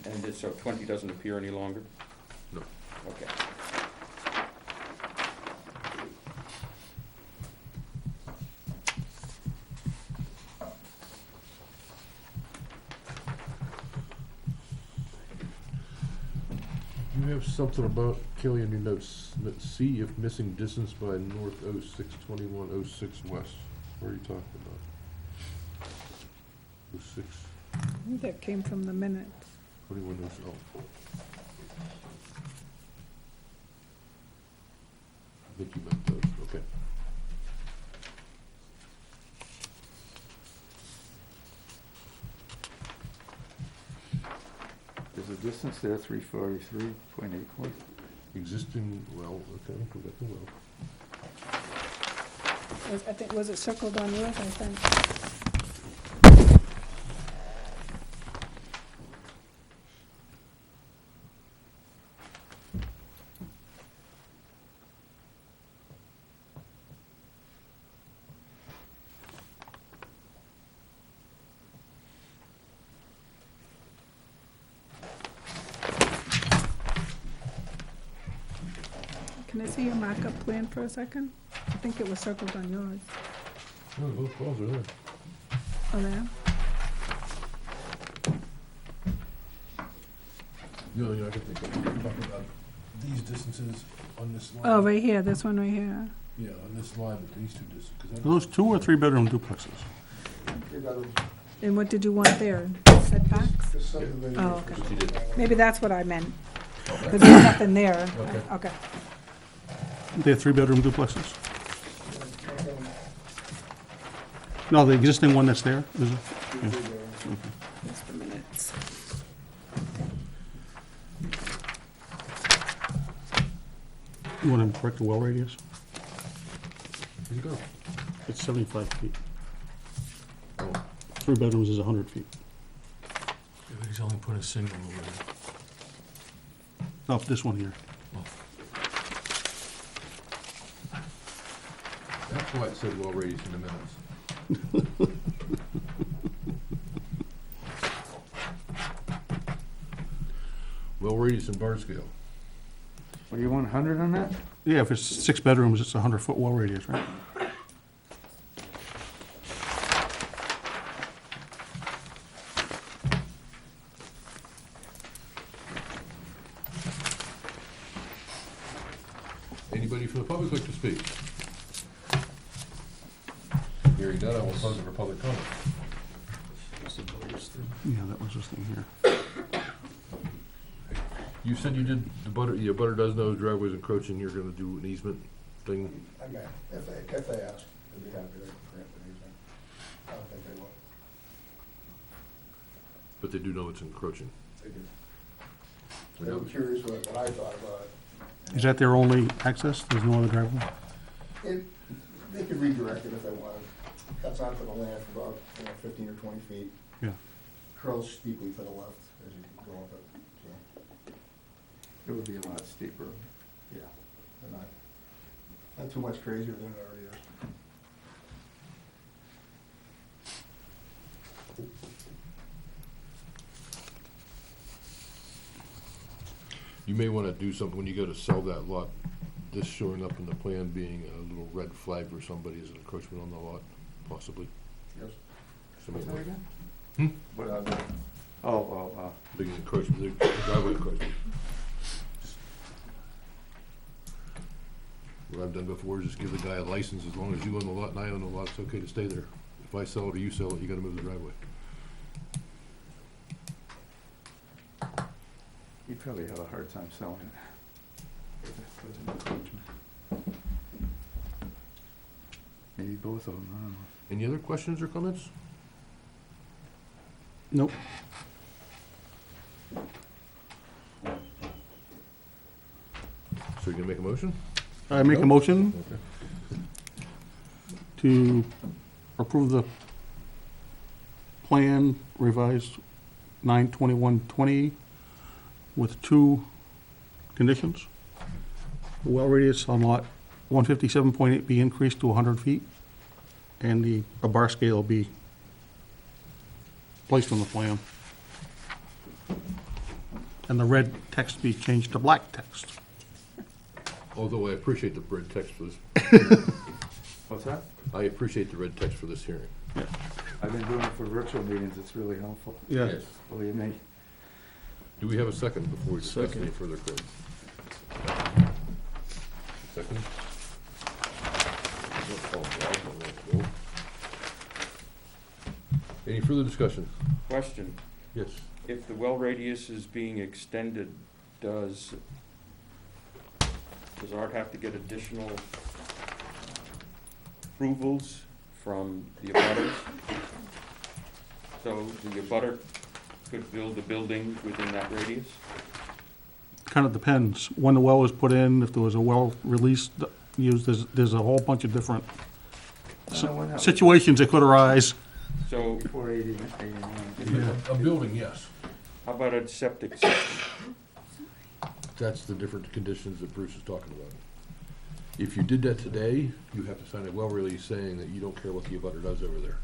And so 20 doesn't appear any longer?
No.
Okay.
You have something about, Kelly, in your notes, let's see if missing distance by north 062106 west. What are you talking about? 06,
That came from the minutes.
2106, oh. I think you meant those, okay.
There's a distance there, 343.84.
Existing well, okay, we got the well.
I think, was it circled on yours, I think? Can I see your markup plan for a second? I think it was circled on yours.
Oh, both wells are there.
Oh, there?
The only thing I can think of, we're talking about these distances on this line.
Oh, right here, this one right here.
Yeah, on this line, but these two distances, because
Are those 2 or 3 bedroom duplexes?
And what did you want there? Setbacks? Oh, okay.
you did.
Maybe that's what I meant, because there's nothing there.
Okay.
Okay.
They're 3 bedroom duplexes? No, the existing one that's there, is it? Yeah.
Just the minutes.
You want to correct the well radius?
Where'd you go?
It's 75 feet.
Oh,
3 bedrooms is 100 feet.
He's only put a single over there.
No, this one here.
that's why it said well radius in the minutes. Well radius and bar scale.
What do you want, 100 on that?
Yeah, if it's 6 bedrooms, it's a 100-foot well radius, right?
Anybody from the public like to speak? Hearing none, I will close it for public comment.
Yeah, that was this thing here.
You said you did the butter, your butter does know driveway's encroaching, you're gonna do an easement thing?
I may, if they ask, I'd be happy to grant an easement. I don't think they will.
But they do know it's encroaching.
They do. They were curious what I thought about it.
Is that their only access? There's no other driveway?
They could redirect it if they wanted. Cuts onto the land for about, 15 or 20 feet.
Yeah.
Curls steeply to the left as you go up it, so,
It would be a lot steeper.
yeah. They're not too much crazier than it already is.
You may wanna do something when you go to sell that lot, this showing up in the plan being a little red flag for somebody as an encroachment on the lot, possibly.
Yes.
Somebody
What's that
like-
again? What,
Big encroachment, the driveway encroachment. What I've done before is just give the guy a license, as long as you own the lot and I own the lot, it's okay to stay there. If I sell it or you sell it, you gotta move the driveway.
you'd probably have a hard time selling it. With an encroachment. Maybe both of them, I don't know.
Any other questions or comments?
Nope.
So you're gonna make a motion?
I make a motion
Okay.
to approve the plan revised 9/21/20 with 2 conditions. The well radius on lot 157.8 be increased to 100 feet, and a bar scale be placed on the plan. And the red text be changed to black text.
Although I appreciate the red text for this,
What's that?
I appreciate the red text for this hearing.
I've been doing it for virtual meetings, it's really helpful,
Yes.
believe me.
Do we have a second before we discuss
Second.
any further, Craig? Second? Any further discussion?
Question,
Yes.
if the well radius is being extended, does Art have to get additional approvals from the abutters? So the abutter could build a building within that radius?
Kind of depends. When the well was put in, if there was a well released, used, there's a whole bunch of different situations that could arise.
So
Before 89.
A building, yes.
how about a septic system?
That's the different conditions that Bruce is talking about. If you did that today, you have to sign a well release saying that you don't care what the abutter does over there.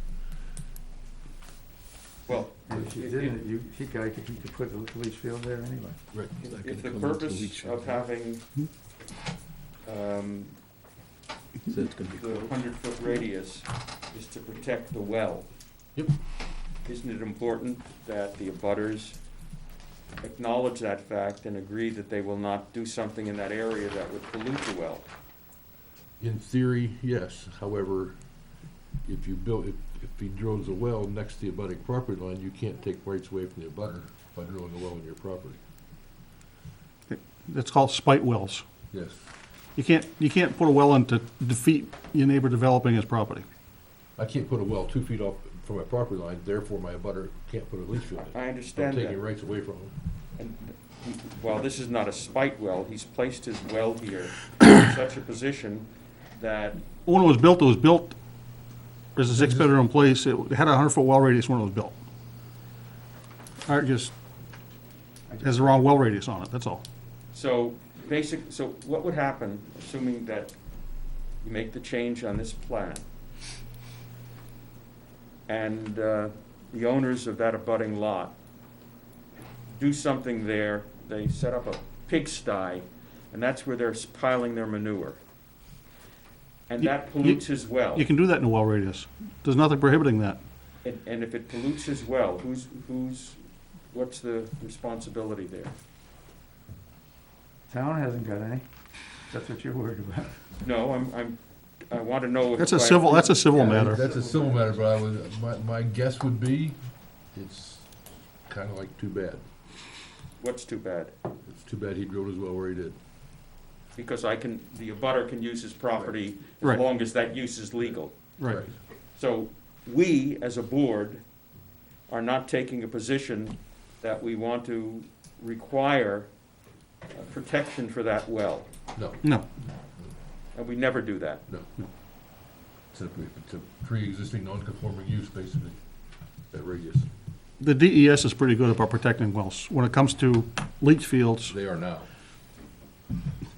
Well,
If you didn't, you could put the leach field there anyway.
Right.
if the purpose of having
So it's gonna be
the 100-foot radius is to protect the well.
Yep.
Isn't it important that the abutters acknowledge that fact and agree that they will not do something in that area that would pollute the well?
In theory, yes. However, if you build, if he drills a well next to the abutting property line, you can't take rights away from the abutter by drilling a well on your property.
It's called spite wells.
Yes.
You can't put a well in to defeat your neighbor developing his property.
I can't put a well 2 feet off from my property line, therefore my abutter can't put a leach field in.
I
I'm
understand that.
taking rights away from him.
And while this is not a spite well, he's placed his well here in such a position that,
When it was built as a six-bedroom place. It had a 100-foot well radius when it was built. Art just has the wrong well radius on it, that's all.
so what would happen, assuming that you make the change on this plan, and the owners of that abutting lot do something there, they set up a pigsty, and that's where they're piling their manure. And that pollutes his well.
You can do that in a well radius. There's nothing prohibiting that.
And if it pollutes his well, what's the responsibility there?
Town hasn't got any. That's what you're worried about.
No, I want to know if.
That's a civil matter.
That's a civil matter, but my guess would be, it's kinda like too bad.
What's too bad?
It's too bad he drilled his well where he did.
Because the abutter can use his property as
Right.
long as that use is legal.
Right.
So we, as a board, are not taking a position that we want to require protection for that well.
No,
No.
And we never do that.
no. It's a pre-existing non-conforming use, basically, that radius.
The DES is pretty good about protecting wells. When it comes to leach fields,
They are now.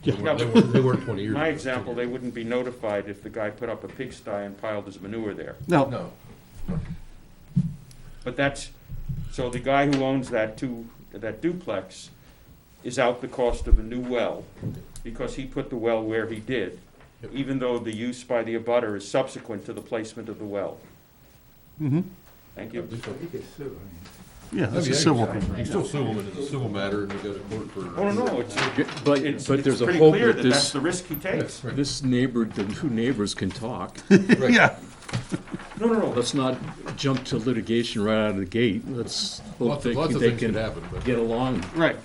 Yeah.
They weren't 20 years ago.
My example, they wouldn't be notified if the guy put up a pigsty and piled his manure there.
no,
No.
But so the guy who owns that duplex is out the cost of a new well, because he put the well where he did,
Yep.
even though the use by the abutter is subsequent to the placement of the well.
mhm.
Thank you.
You could sue,
Yeah, that's a civil.
You still sue them, and it's a civil matter, and you go to court for.
Oh, no, it's
But there's a
pretty
hope
clear
that
that that's
this,
the risk he takes.
Right.
this neighbor, the two neighbors can talk.
Right.
Yeah,
No.
Let's not jump to litigation right out of the gate. Let's hope
Lots of
they
things could
can
happen, but.
get along.
right.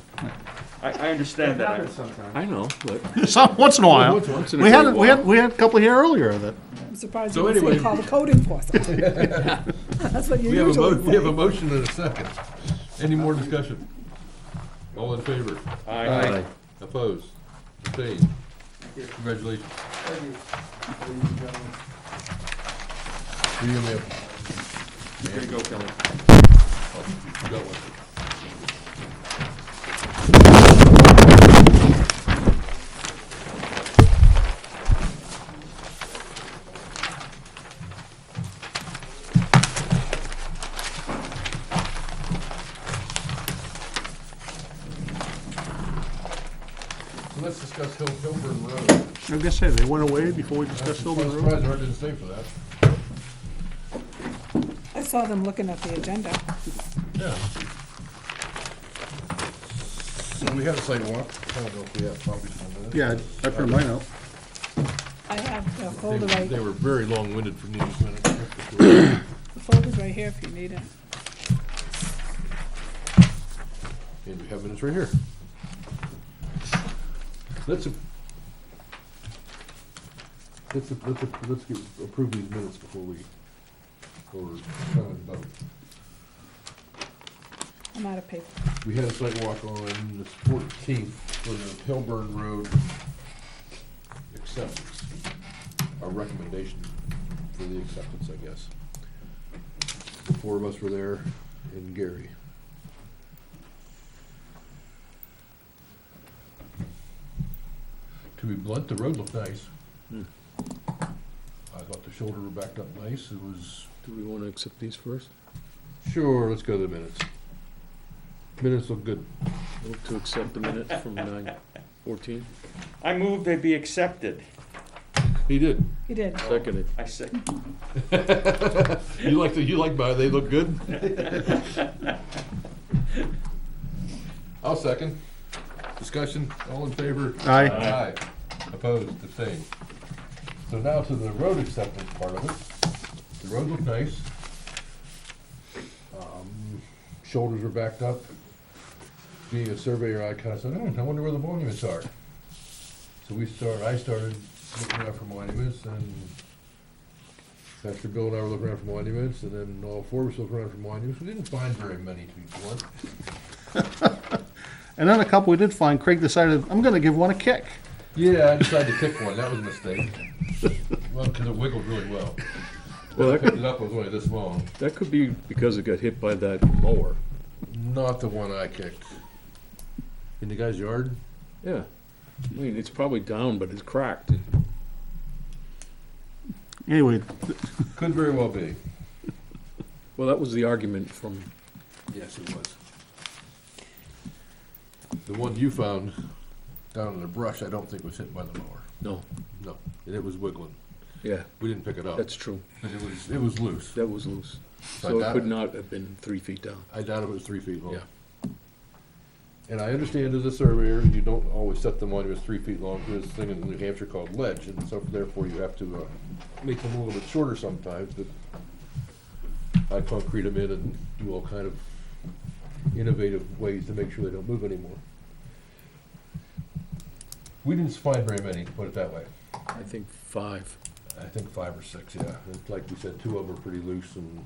I understand
That
that.
happens sometimes.
I know, but
Some, once in a while.
once in a
We
great
had
while.
we had a couple here earlier that,
I'm surprised
So
you didn't say
anyway-
call the code enforcement. That's what you
We have
usually
we have a
say.
motion and a second. Any more discussion? All in favor?
Aye.
Opposed? Abstained? Congratulations. We only have.
Here you go, Kelly.
Oh, you got one. discuss Hilburn Road.
I was gonna say, they went away before we discussed
I'm
Sylvan Road.
surprised Art didn't stay for that.
I saw them looking at the agenda.
Yeah. So we had a site walk. I don't know if we have copies from that.
Yeah, I printed mine out.
I have the folder right,
They were very long-winded for news minutes.
the folder's right here if you need it.
And we have minutes right here. Let's approve these minutes before we, or vote.
I'm out of paper.
We had a site walk on the 14th for the Hilburn Road acceptance. Our recommendation for the acceptance, I guess. The four of us were there and Gary. To be blunt, the road looked nice. I thought the shoulder were backed up nice. It was,
Do we want to accept these first?
sure, let's go to the minutes. Minutes look good.
Move to accept the minutes from 9:14.
I move they be accepted.
He did.
You did.
Seconded.
I say,
You like mine, they look good? I'll second. Discussion, all in favor?
Aye.
Aye. Opposed, abstained. So now to the road acceptance part of it. The road looked nice. Shoulders were backed up. Being a surveyor, I kinda said, I wonder where the monuments are. So I started looking out for monuments, and Pastor Bill and I were looking around for monuments, and then all four of us looking around for monuments. We didn't find very many, to be blunt.
And then a couple we did find, Craig decided, I'm gonna give one a kick.
Yeah, I decided to pick one. That was a mistake. Well, because it wiggled really well.
Well,
I
that
picked
could,
it up, it was only this long.
that could be because it got hit by that mower.
Not the one I kicked. In the guy's yard?
Yeah. I mean, it's probably down, but it's cracked.
Anyway,
Could very well be.
Well, that was the argument from,
Yes, it was. The one you found down in the brush, I don't think was hit by the mower.
no,
No, and it was wiggling.
yeah,
We didn't pick it up.
that's true.
But it was loose.
That was loose.
So
So
I
it could
doubt-
not have been 3 feet down.
I doubt it was 3 feet long.
Yeah.
And I understand as a surveyor, you don't always set the monuments 3 feet long. There's this thing in New Hampshire called ledge, and so therefore you have to make them a little bit shorter sometimes, but I concrete them in and do all kind of innovative ways to make sure they don't move anymore. We didn't find very many, put it that way.
I think 5.
I think 5 or 6, yeah. And like we said, 2 of them are pretty loose and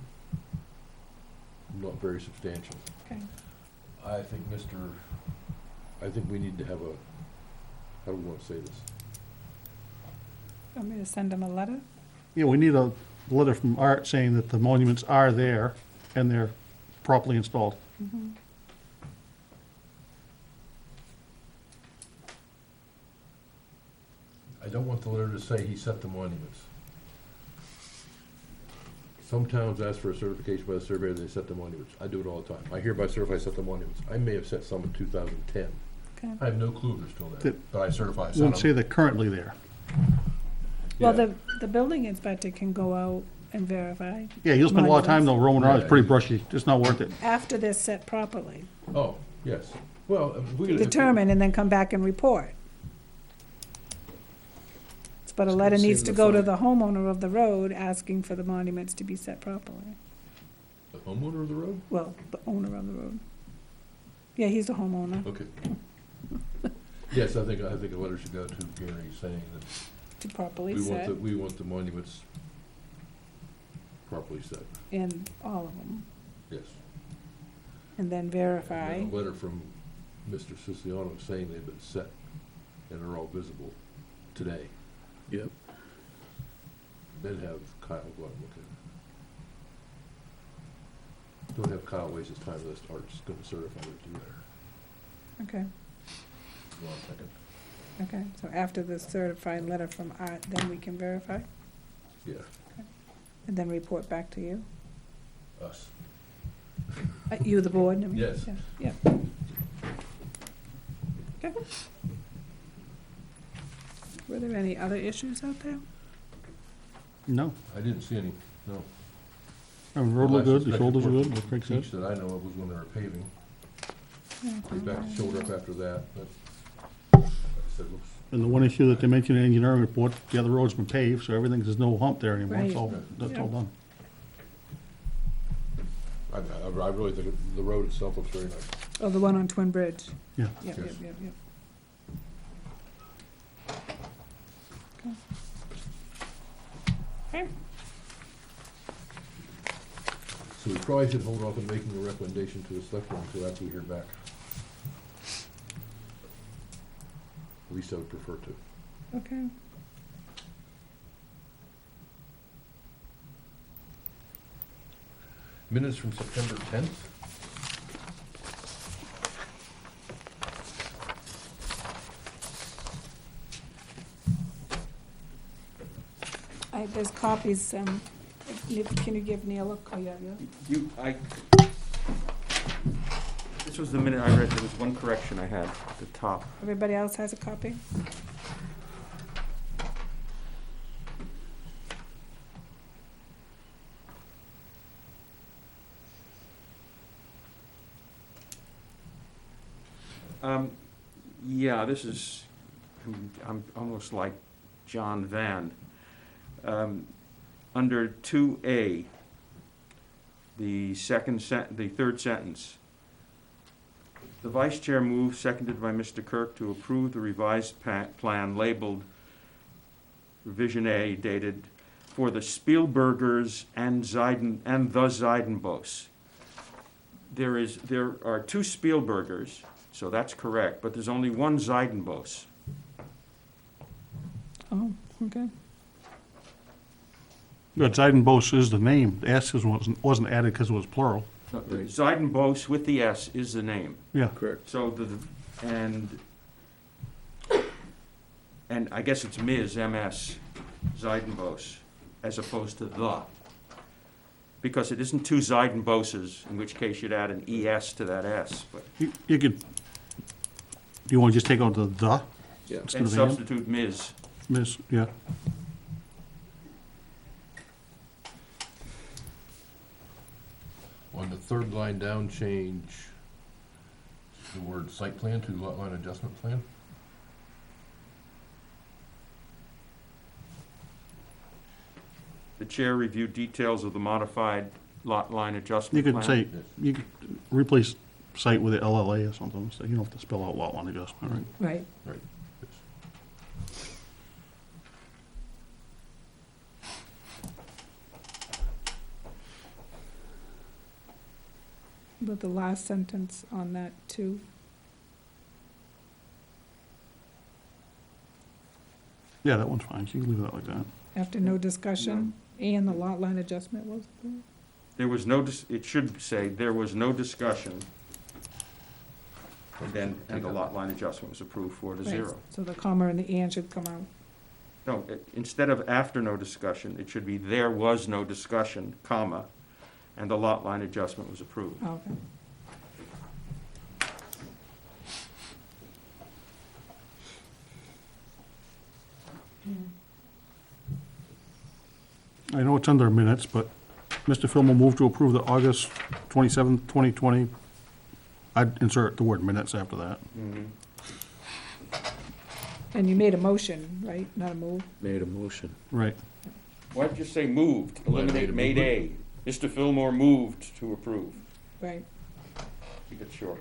not very substantial.
Okay.
I think we need to have a, how do we want to say this?
Want me to send them a letter?
yeah, we need a letter from Art saying that the monuments are there and they're properly installed.
I don't want the letter to say he set the monuments. Some towns ask for a certification by the surveyor, they set the monuments. I do it all the time. I hereby certify I set the monuments. I may have set some in 2010.
Okay.
I have no clue if they're still there,
That-
but I certify I
It
set
won't say
them.
they're currently there.
Well,
Yeah.
the building inspector can go out and verify
Yeah, you'll spend a lot of time though roaming around, it's pretty
Yeah.
brushy, it's not worth it.
after they're set properly.
Oh, yes. Well, if we.
Determine and then come back and report. But a
It's
letter
gonna
needs
save
to
the
go to
fine.
the homeowner of the road asking for the monuments to be set properly.
The homeowner of the road?
Well, the owner of the road. Yeah, he's the homeowner,
Okay. Yes, I think a letter should go to Gary saying that
to properly
we want
set,
we want the monuments properly set,
in all of them,
yes.
and then
And
verify.
then a letter from Mr. Siciliano saying they've been set and are all visible today.
Yep.
Then have Kyle go out and look at it. Don't have Kyle waste his time with this, Art's gonna certify that they're there.
Okay,
Hold on a second.
okay, so after the certified letter from Art, then we can verify,
Yeah,
and then report back to you?
us.
You, the board? I mean,
Yes.
Yeah. Okay. Were there any other issues out there?
No.
I didn't see any, no.
The road looked good, the
Last
shoulders were
inspection
good, like Craig
report
said.
That I know of was when they were paving. They backed the shoulder up after that, but I said, oops.
And the one issue that they mentioned in the engineering report, the other road's been paved, so everything, there's no hump there anymore,
Right.
it's all, that's all done.
I really think the road itself looks very nice.
Oh, the one on Twin Bridge?
Yeah.
Yep,
Yes.
yep, yep, yep. Okay.
So we probably should hold off on making a recommendation to the select board until after we hear back. At least I would prefer to.
Okay.
Minutes from September 10th.
There's copies, can you give Neil a copy?
This was the minute I read, there was one correction I had at the top.
Everybody else has a copy?
Yeah, this is, I'm almost like John Van. Under 2A, the third sentence, the vice chair moves, seconded by Mr. Kirk, to approve the revised plan labeled Revision A, dated for the Spielbergers and the Zeidenbos. There are two Spielbergers, so that's correct, but there's only one Zeidenbos.
Oh, okay.
But Zeidenbos is the name, the S wasn't added because it was plural.
No, the Zeidenbos with the S is the name.
Yeah.
Correct.
So and I guess it's Ms. MS Zeidenbos as opposed to the. Because it isn't two Zeidenboses, in which case you'd add an ES to that S, but,
You could, do you want to just take out the
Yeah.
instead
and
of the and?
substitute Ms.
Miss, yeah.
On the third line down, change the word site plan to lot line adjustment plan.
The chair reviewed details of the modified lot line
You
adjustment
could
plan.
say, you could replace site with the LLA or something, so you don't have to spell out lot line adjustment, right?
Right.
Right.
But the last sentence on that too.
Yeah, that one's fine, you can leave that like that.
After no discussion, and the lot line adjustment was approved.
There was no, it should say, there was no discussion, and the lot line adjustment was approved 4-0.
Right, so the comma and the and should come out.
No, instead of after no discussion, it should be there was no discussion, comma, and the lot line adjustment was approved.
Oh, okay.
I know it's under minutes, but Mr. Fillmore moved to approve the August 27th, 2020. I'd insert the word minutes after that.
And you made a motion, right? Not a move?
Made a motion.
Right.
Why'd you say moved?
Well, I
Eliminate
made
made A. Mr. Fillmore moved to approve.
Right.
Keep it short.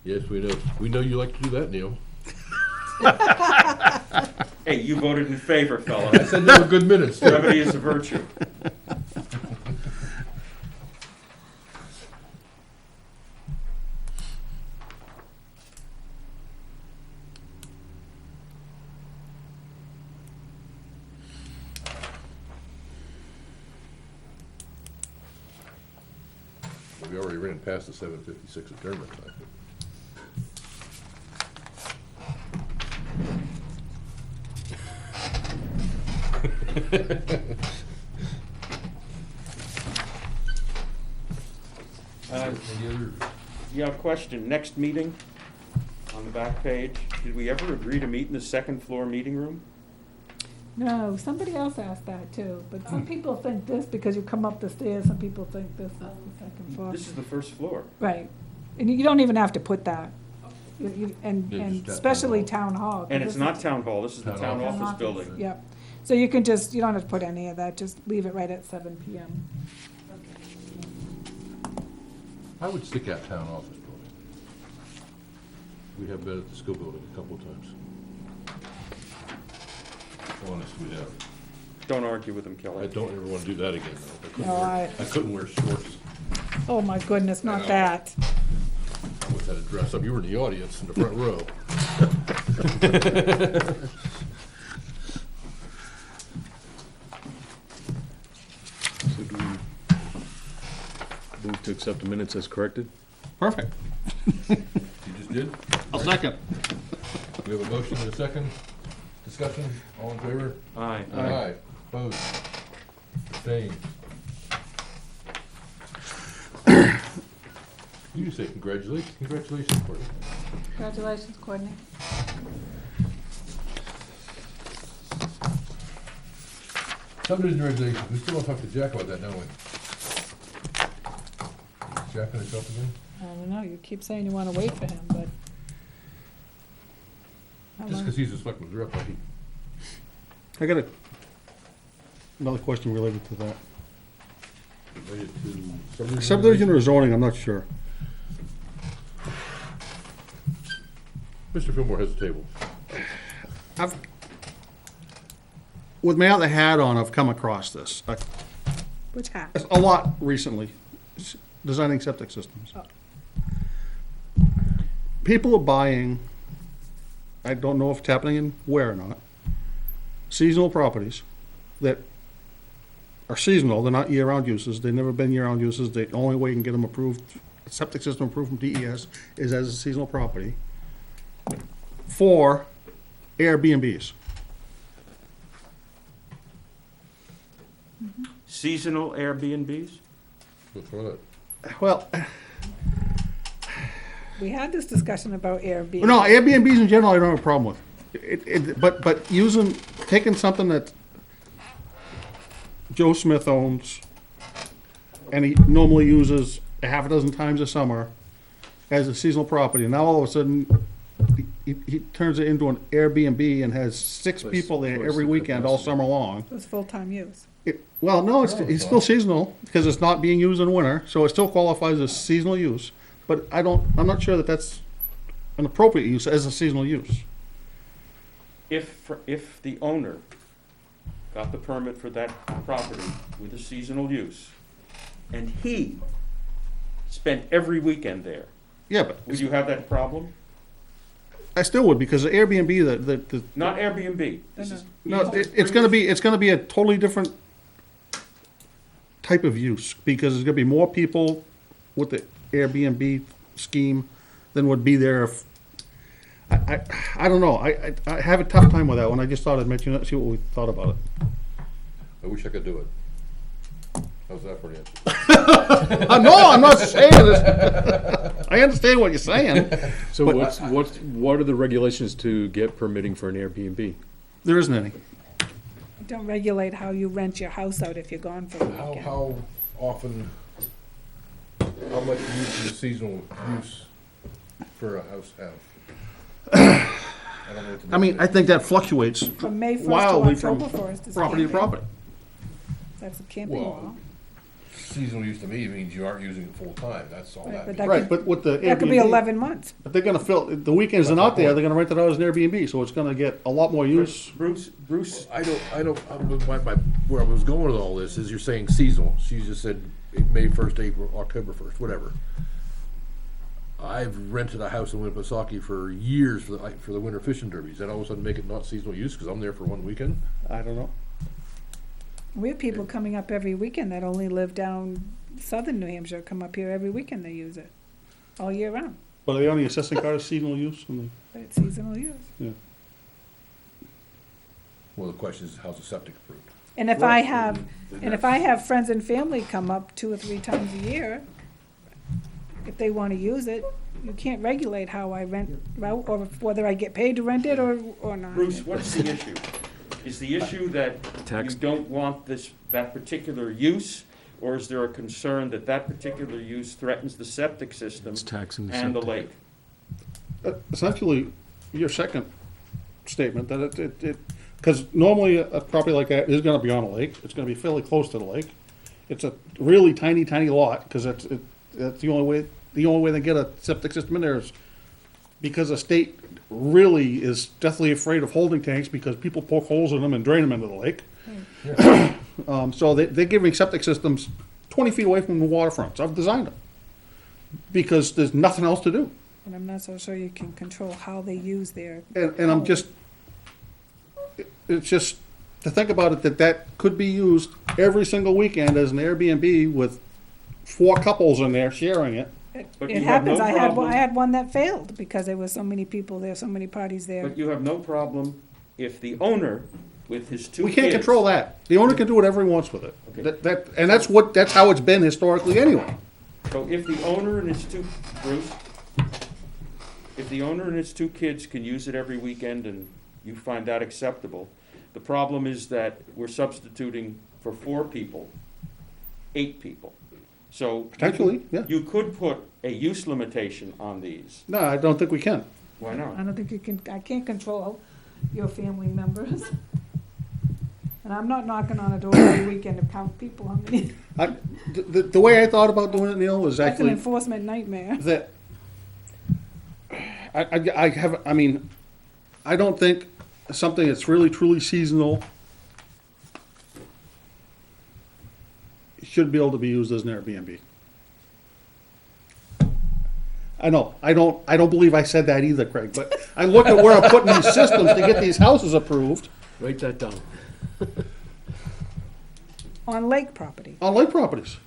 Yes, we know. We know you like to do that, Neil.
Hey, you voted in favor,
I
fella.
said they were good minutes. too.
Brevity is a virtue.
We already ran past the 7:56 adjournment time.
Uh,
Any other?
Yeah, question, next meeting, on the back page, did we ever agree to meet in the second floor meeting room?
No, somebody else asked that too, but some people think this because you come up the stairs, some people think this is the second floor.
This is the first floor.
Right, and you don't even have to put that. And
Yeah, just that
especially
town
town hall. 'cause
And it's
this
not
is-
town hall, this is the
Town
town
office.
office building.
Yep, so you can just, you don't have to put any of that, just leave it right at 7 PM.
I would stick at town office building. We have been at the school building a couple of times. Honest, we have.
Don't argue with him,
I
Kelly.
don't ever want to do that again, though.
No,
I couldn't wear shorts.
Oh my goodness,
I
not
know.
that.
I always had to dress up. You were in the audience in the front row.
So do we move to accept the minutes as corrected?
Perfect.
You just did?
I'll second.
We have a motion and a second. Discussion, all in favor?
Aye.
Aye. Opposed? Abstained? You say congratulations, congratulations, Courtney.
Congratulations, Courtney.
Subdivision regulations, we still want to talk to Jack about that, don't we? Is Jack gonna show up again?
I don't know, you keep saying you wanna wait for him, but. How
Just
long-
because he's a selectman's rep, like he,
I got another question related to that.
related to
Subdivision or zoning, I'm not sure.
Mr. Fillmore has the table.
With my other hat on, I've come across this
Which hat?
a lot recently, designing septic systems.
Oh.
People are buying, I don't know if it's happening in where or not, seasonal properties that are seasonal, they're not year-round uses, they've never been year-round uses, the only way you can get them approved, septic system approved from DES is as a seasonal property for Airbnbs.
Seasonal Airbnbs?
What's wrong with
Well,
We had this discussion about Airbnb.
no, Airbnbs in general, I don't have a problem with. But taking something that Joe Smith owns, and he normally uses a half a dozen times a summer as a seasonal property, and now all of a sudden, he turns it into an Airbnb and has six
Place-
people there
place
every
of
weekend, all
capacity.
summer long.
It was full-time use.
Well, no, it's still seasonal, because it's not being used in winter, so it still qualifies as seasonal use. But I'm not sure that that's an appropriate use as a seasonal use.
If the owner got the permit for that property with a seasonal use, and he spent every weekend there,
Yeah, but
would you have that problem?
I still would, because the Airbnb, the
Not Airbnb. This is.
no, it's gonna be a totally different type of use, because there's gonna be more people with the Airbnb scheme than would be there if, I don't know, I have a tough time with that one, I just thought I'd mention it, see what we thought about it.
I wish I could do it. How's that for an answer?
No, I'm not saying this, I understand what you're saying,
So
But-
what are the regulations to get permitting for an Airbnb?
there isn't any.
Don't regulate how you rent your house out if you're gone for a weekend.
How often, how much use does seasonal use for a house have? I don't know what the
I mean, I think that fluctuates
From May 1st
wildly
to
from
October 1st is
property to
camping.
property.
That's a camping
Well,
law.
Seasonal use to me means you aren't using it full-time, that's all
Right,
that
but
means.
that
Right,
could-
but with the
That could be
Airbnb,
11 months.
but they're gonna fill, the weekends are not there, they're gonna rent it out as an Airbnb, so it's gonna get a lot more use.
Bruce,
Where I was going with all this is you're saying seasonal. She just said May 1st, April, October 1st, whatever. I've rented a house in Winnipesaukee for years for the winter fishing derbies. Then all of a sudden make it not seasonal use because I'm there for one weekend?
I don't know.
We have people coming up every weekend that only live down southern New Hampshire, come up here every weekend, they use it, all year round,
But are they on the assessing card as seasonal use?
but it's seasonal use.
Well, the question is, how's the septic approved?
And if I have friends and family come up 2 or 3 times a year, if they wanna use it, you can't regulate how I rent, or whether I get paid to rent it or not.
Bruce, what's the issue? Is the issue that you don't want that particular use? Or is there a concern that that particular use threatens the septic system
It's taxing the
and the
septic.
lake?
Essentially, your second statement, that it, because normally a property like that is gonna be on a lake, it's gonna be fairly close to the lake. It's a really tiny, tiny lot, because that's the only way they get a septic system in there is because the state really is deathly afraid of holding tanks because people poke holes in them and drain them into the lake. So they're giving septic systems 20 feet away from the waterfronts. I've designed them because there's nothing else to do.
And I'm not so sure you can control how they use their.
And I'm just, it's just, to think about it, that could be used every single weekend as an Airbnb with 4 couples in there sharing it.
But
It
you have no
happens, I
problem-
had one that failed because there were so many people there, so many parties there.
But you have no problem if the owner with his 2
We
kids.
can't control that. The owner can do whatever he wants with it.
Okay.
And that's how it's been historically anyway.
So if the owner and his Bruce, if the owner and his 2 kids can use it every weekend and you find that acceptable, the problem is that we're substituting for 4 people, 8 people. So.
Potentially, yeah.
You could put a use limitation on these.
No, I don't think we can.
Why not?
I don't think you can, I can't control your family members. And I'm not knocking on a door every weekend to count people, how many,
The way I thought about doing it, Neil, was
that's an
actually
enforcement nightmare.
that I don't think something that's really truly seasonal should be able to be used as an Airbnb. I know, I don't believe I said that either, Craig, but I look at where I'm putting these systems to get these houses approved
Write that down.
On lake property.
on lake properties.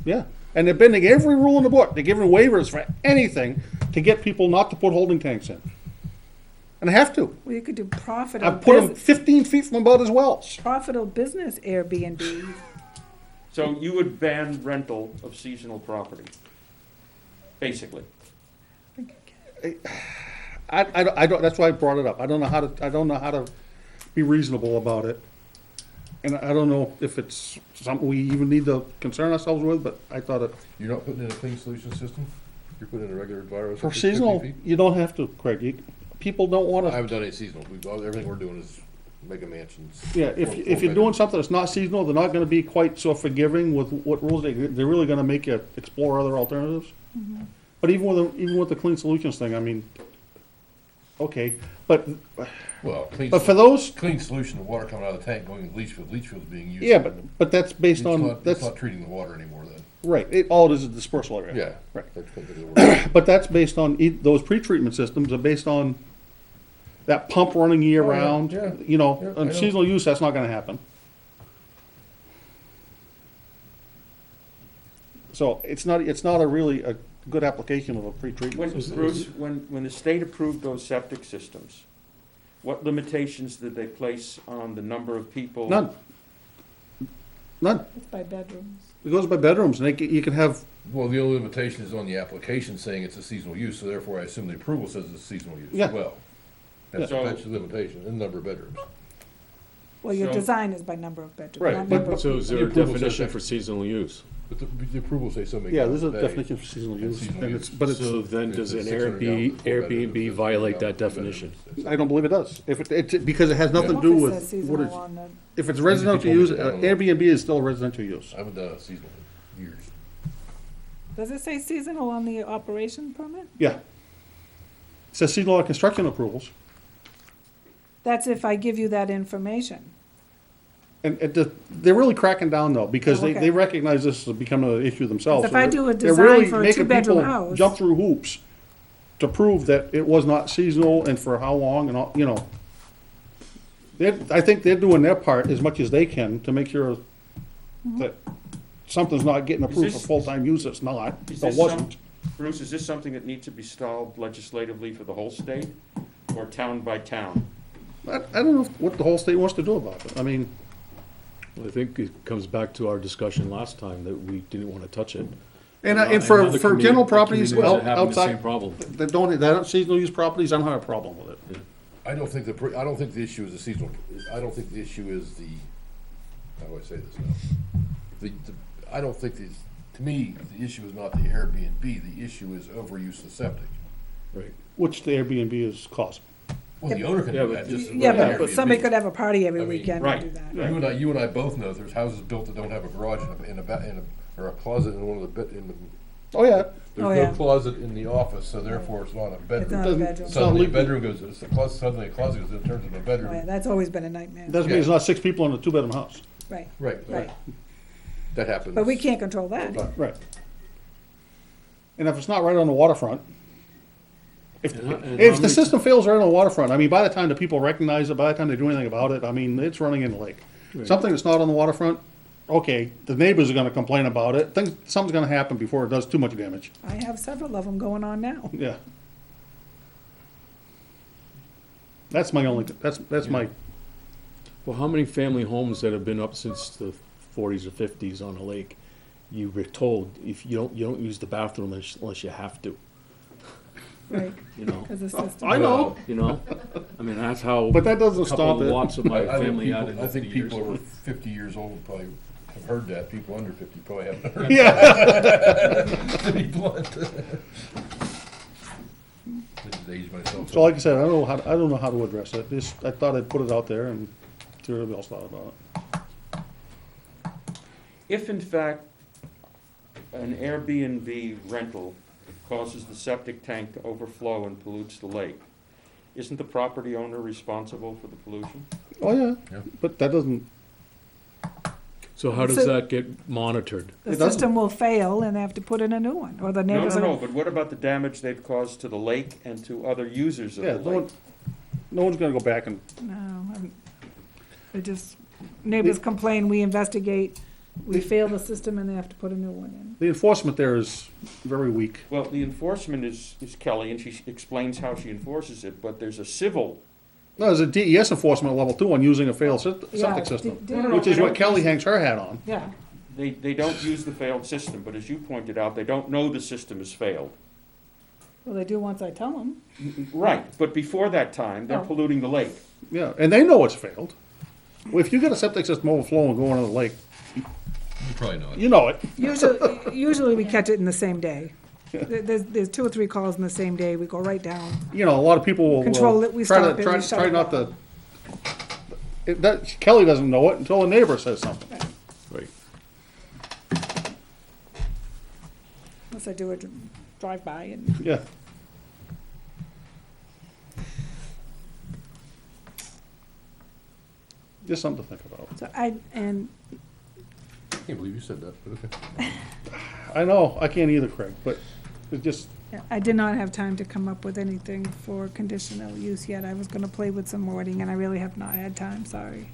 Yeah, and they're bending every rule in the book. They're giving waivers for anything to get people not to put holding tanks in. And I have to.
Well, you could do profitable,
I've put them 15 feet from about his wells.
profitable business Airbnb.
So you would ban rental of seasonal property, basically.
I don't, that's why I brought it up. I don't know how to be reasonable about it. And I don't know if it's something we even need to concern ourselves with, but I thought it,
You're not putting in a clean solution system? You're putting in a regular environmental?
for
50
seasonal,
feet?
you don't have to, Craig. People don't
I
wanna,
haven't done any seasonal. Everything we're doing is mega mansions.
yeah, if you're doing something that's not seasonal, they're not gonna be quite so forgiving with what rules they're really gonna make you explore other alternatives. But even with the clean solutions thing, I mean, okay, but
Well, clean.
for those,
Clean solution, the water coming out of the tank going to Leachfield. Leachfield's being used.
yeah, but that's based
It's
on,
not, it's
that's,
not treating the water anymore then.
right, all it is dispersal area.
Yeah.
Right.
That's what they were-
But that's based on, those pretreatment systems are based on that pump running year
Oh, yeah,
round,
yeah.
you know,
Yeah, I
on
know.
seasonal use, that's not gonna happen. So it's not a really a good application of a pretreatment
When,
system.
Bruce, when the state approved those septic systems, what limitations did they place on the number of people?
None. None.
It's by bedrooms.
It goes by bedrooms, and you can have,
Well, the only limitation is on the application saying it's a seasonal use, so therefore I assume the approval says it's a seasonal use
Yeah.
as well. That's,
Yeah.
that's the limitation, and number of bedrooms.
Well, your
So-
design is by number of bedrooms,
Right,
not
but-
number of
So is there
The
a
approval says
definition
that-
for seasonal use?
But the approval say so many.
yeah,
times
there's a
day.
definition for seasonal
And
use,
seasonal
and
use.
it's, but it's,
So then does an
600 gallons for four
Airbnb
bedrooms,
violate
600
that
gallons for
definition?
bedrooms.
I don't believe it does. If it, because it has nothing to
I
do
don't know if it
with,
says
what
seasonal
is,
on the,
if it's
Maybe
residential
people
use,
told me that, I don't know.
Airbnb is still a residential use.
I haven't done a seasonal in years.
does it say seasonal on the operation permit?
Yeah. It says seasonal construction approvals.
That's if I give you that information.
And they're really cracking down though, because
Oh, okay.
they recognize this as becoming an issue themselves.
If I do a
They're
design
really
for a
making
two-bedroom
people
house-
Jump through hoops to prove that it was not seasonal and for how long and all, you know. I think they're doing their part as much as they can to make sure that something's not getting approved for
this-
full-time use that's not,
Is
that
this
wasn't.
Bruce, is this something that needs to be stalled legislatively for the whole state, or town by town?
I don't know what the whole state wants to do about it. I mean,
Well, I think it comes back to our discussion last time that we didn't want to touch it.
And for
Another
general
community-
properties,
communities are having the
outside,
same problem.
that aren't seasonal use properties, I don't have a problem with it.
I don't think I don't think the issue is the seasonal, I don't think the issue is the, how do I say this now? I don't think to me, the issue is not the Airbnb, the issue is overuse of septic.
Right.
Which the Airbnb is causing.
Well, the owner can
Yeah,
do
but
that, just.
Yeah,
run an
but
Airbnb.
somebody could have a party every
I mean,
weekend
right.
and do that.
You and I both know there's houses built that don't have a garage or a closet in one of the,
Oh, yeah.
Oh,
there's
yeah.
no closet in the office, so therefore it's not a
It's
bedroom.
not a bedroom.
Suddenly a
leaking.
bedroom goes, it's a closet, suddenly a closet goes, it turns into a
Oh, yeah,
bedroom.
that's always been a nightmare.
Doesn't mean it's not 6 people in a 2-bedroom house.
Right,
Right,
right.
that happens.
But we can't control that.
Right. And if it's not right on the waterfront, if
And how
the
many-
system fails right on the waterfront, I mean, by the time the people recognize it, by the time they do anything about it, I mean, it's running in the lake.
Right.
Something that's not on the waterfront, okay, the neighbors are gonna complain about it, something's gonna happen before it does too much damage.
I have several of them going on now.
Yeah. That's my only, that's my,
Well, how many family homes that have been up since the 40s or 50s on a lake, you were told if you don't use the bathroom unless you have to,
Right,
you know?
because the system.
I know,
You know? I mean, that's how
but that doesn't
a couple
stop
of
it.
lots of my
I think
family
people,
added
I
over
think
the years.
people over 50 years old probably have heard that, people under 50 probably haven't heard
Yeah,
to be blunt. Just age myself.
so like I said, I don't know how to address it, just, I thought I'd put it out there and see what everybody else thought about it.
If in fact an Airbnb rental causes the septic tank to overflow and pollutes the lake, isn't the property owner responsible for the pollution?
Oh, yeah,
Yeah.
but that doesn't,
So how does
So-
that get monitored?
The
It doesn't-
system will fail and they have to put in a new one, or the
No,
neighbors
no, no,
will.
but what about the damage they've caused to the lake and to other users of
yeah,
the
no
lake?
one, no one's gonna go back and,
No, they just, neighbors complain, we investigate, we fail the system and they have to put a new one in.
the enforcement there is very weak.
Well, the enforcement is Kelly, and she explains how she enforces it, but there's a civil.
No, there's a DES enforcement level too on using a failed
Yeah,
septic system,
no, no,
which is
they
what
don't
Kelly
use-
hangs her hat on.
Yeah,
They don't use the failed system, but as you pointed out, they don't know the system has failed.
well, they do once I tell them.
Right, but before that time, they're
Oh.
polluting the lake.
Yeah, and they know it's failed. Well, if you get a septic system overflowing going into the lake,
You probably know it.
you know it.
Usually we catch it in the same day. There's 2 or 3 calls in the same day, we go right down.
You know, a lot of people will.
Control it, we
try
stop
to
it,
try,
we shut
try
it
not
down.
to. Kelly doesn't know it until a neighbor says something.
Right.
Unless I do a drive-by and,
Yeah. Just something to think about.
so
I can't believe you said that, but okay.
I know, I can't either, Craig, but it just,
yeah, I did not have time to come up with anything for conditional use yet. I was gonna play with some wording and I really have not had time, sorry.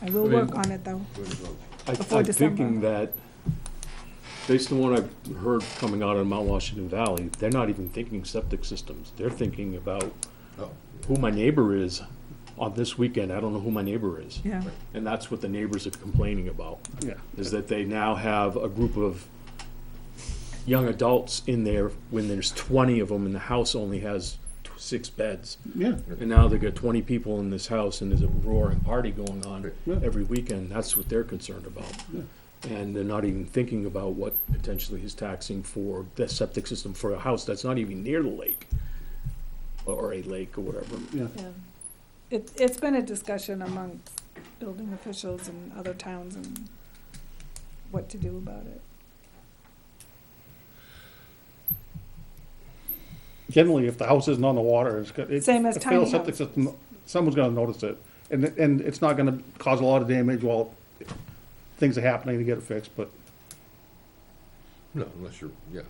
I will
I mean-
work on it though.
I'm
Before December.
thinking that, based on what I've heard coming out of Mount Washington Valley, they're not even thinking septic systems. They're thinking about
Oh.
who my neighbor is on this weekend. I don't know who my neighbor is.
Yeah,
And that's what the neighbors are complaining about,
yeah.
is that they now have a group of young adults in there when there's 20 of them and the house only has 6 beds.
Yeah,
And now they've got 20 people in this house and there's a roaring party going on
Yeah.
every weekend. That's what they're concerned about. And they're not even thinking about what potentially is taxing for the septic system for a house that's not even near the lake or a lake or whatever.
yeah.
yeah. It's been a discussion among building officials and other towns and what to do about it.
Generally, if the house isn't on the water, it's
Same as
a failed
tiny
septic
houses.
system, someone's gonna notice it. And it's not gonna cause a lot of damage while things are happening to get it fixed, but
No, unless you're, yeah.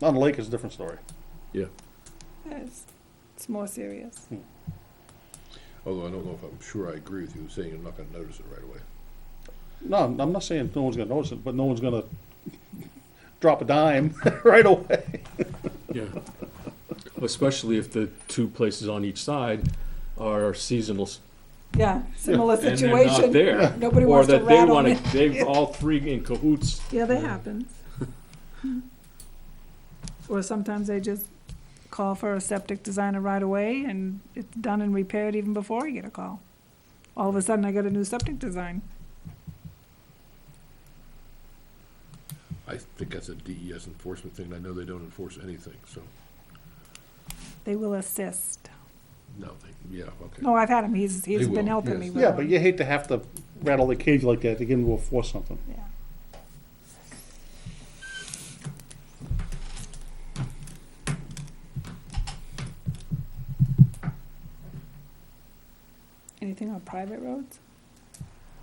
on the lake is a different story.
Yeah.
Yeah, It's more serious.
Although I don't know if I'm sure I agree with you saying you're not gonna notice it right away.
No, I'm not saying no one's gonna notice it, but no one's gonna drop a dime right away.
Yeah. Especially if the 2 places on each side are seasonal
Yeah, similar
and they're
situation.
not there.
Nobody
Or
wants to
that they
rattle
want
me.
to, they've all 3 in cahoots.
Yeah, that happens. Or sometimes they just call for a septic designer right away, and it's done and repaired even before you get a call. All of a sudden, I got a new septic design.
I think that's a DES enforcement thing. I know they don't enforce anything, so,
They will assist.
no, yeah, okay.
No, I've had him, he's
They
been
will,
helping
yes.
me with
Yeah, but
them.
you hate to have to rattle the cage like that to get him to enforce something.
Yeah. Anything on private roads?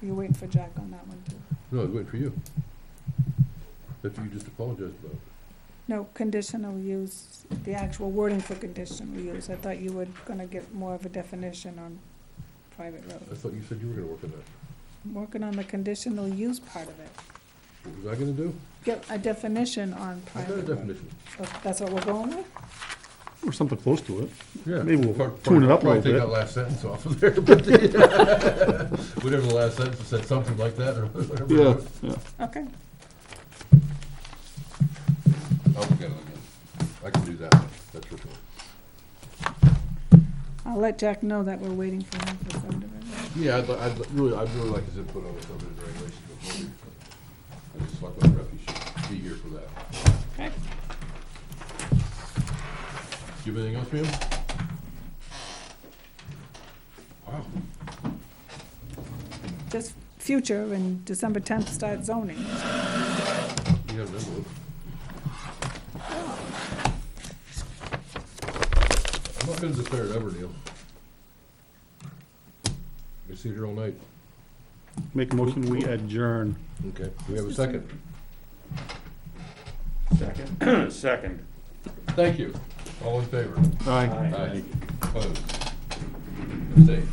You're waiting for Jack on that one too.
No, I was waiting for you. That's what you just apologized about.
No, conditional use, the actual wording for conditional use. I thought you were gonna get more of a definition on private
I
roads.
thought you said you were gonna work on that.
I'm working on the conditional use part of it.
What was I gonna do?
Get a definition on
I got a
private roads.
definition.
Oh, that's what we're going with?
Or something close to it.
Yeah.
Maybe we'll
Probably-
tune it up a
probably
little
take
bit.
that last sentence off of there, but whatever the last sentence said, something like that, or whatever.
Yeah, yeah.
Okay.
I'll look at it again. I can do that, that's for sure.
I'll let Jack know that we're waiting for him for subdivision.
Yeah, I'd really like his input on the subdivision regulations before we, I just like my rep, he should be here for that.
Okay.
Do you have anything else, ma'am? Wow.
Just future, and December 10th start zoning.
You have an envelope. I'm not gonna declare it ever, Neil. I sit here all night.
Make a motion, we adjourn.
Okay, do we have a second?
Second. Second.
Thank you. All in favor?
Aye.
Aye. Opposed? Abstained?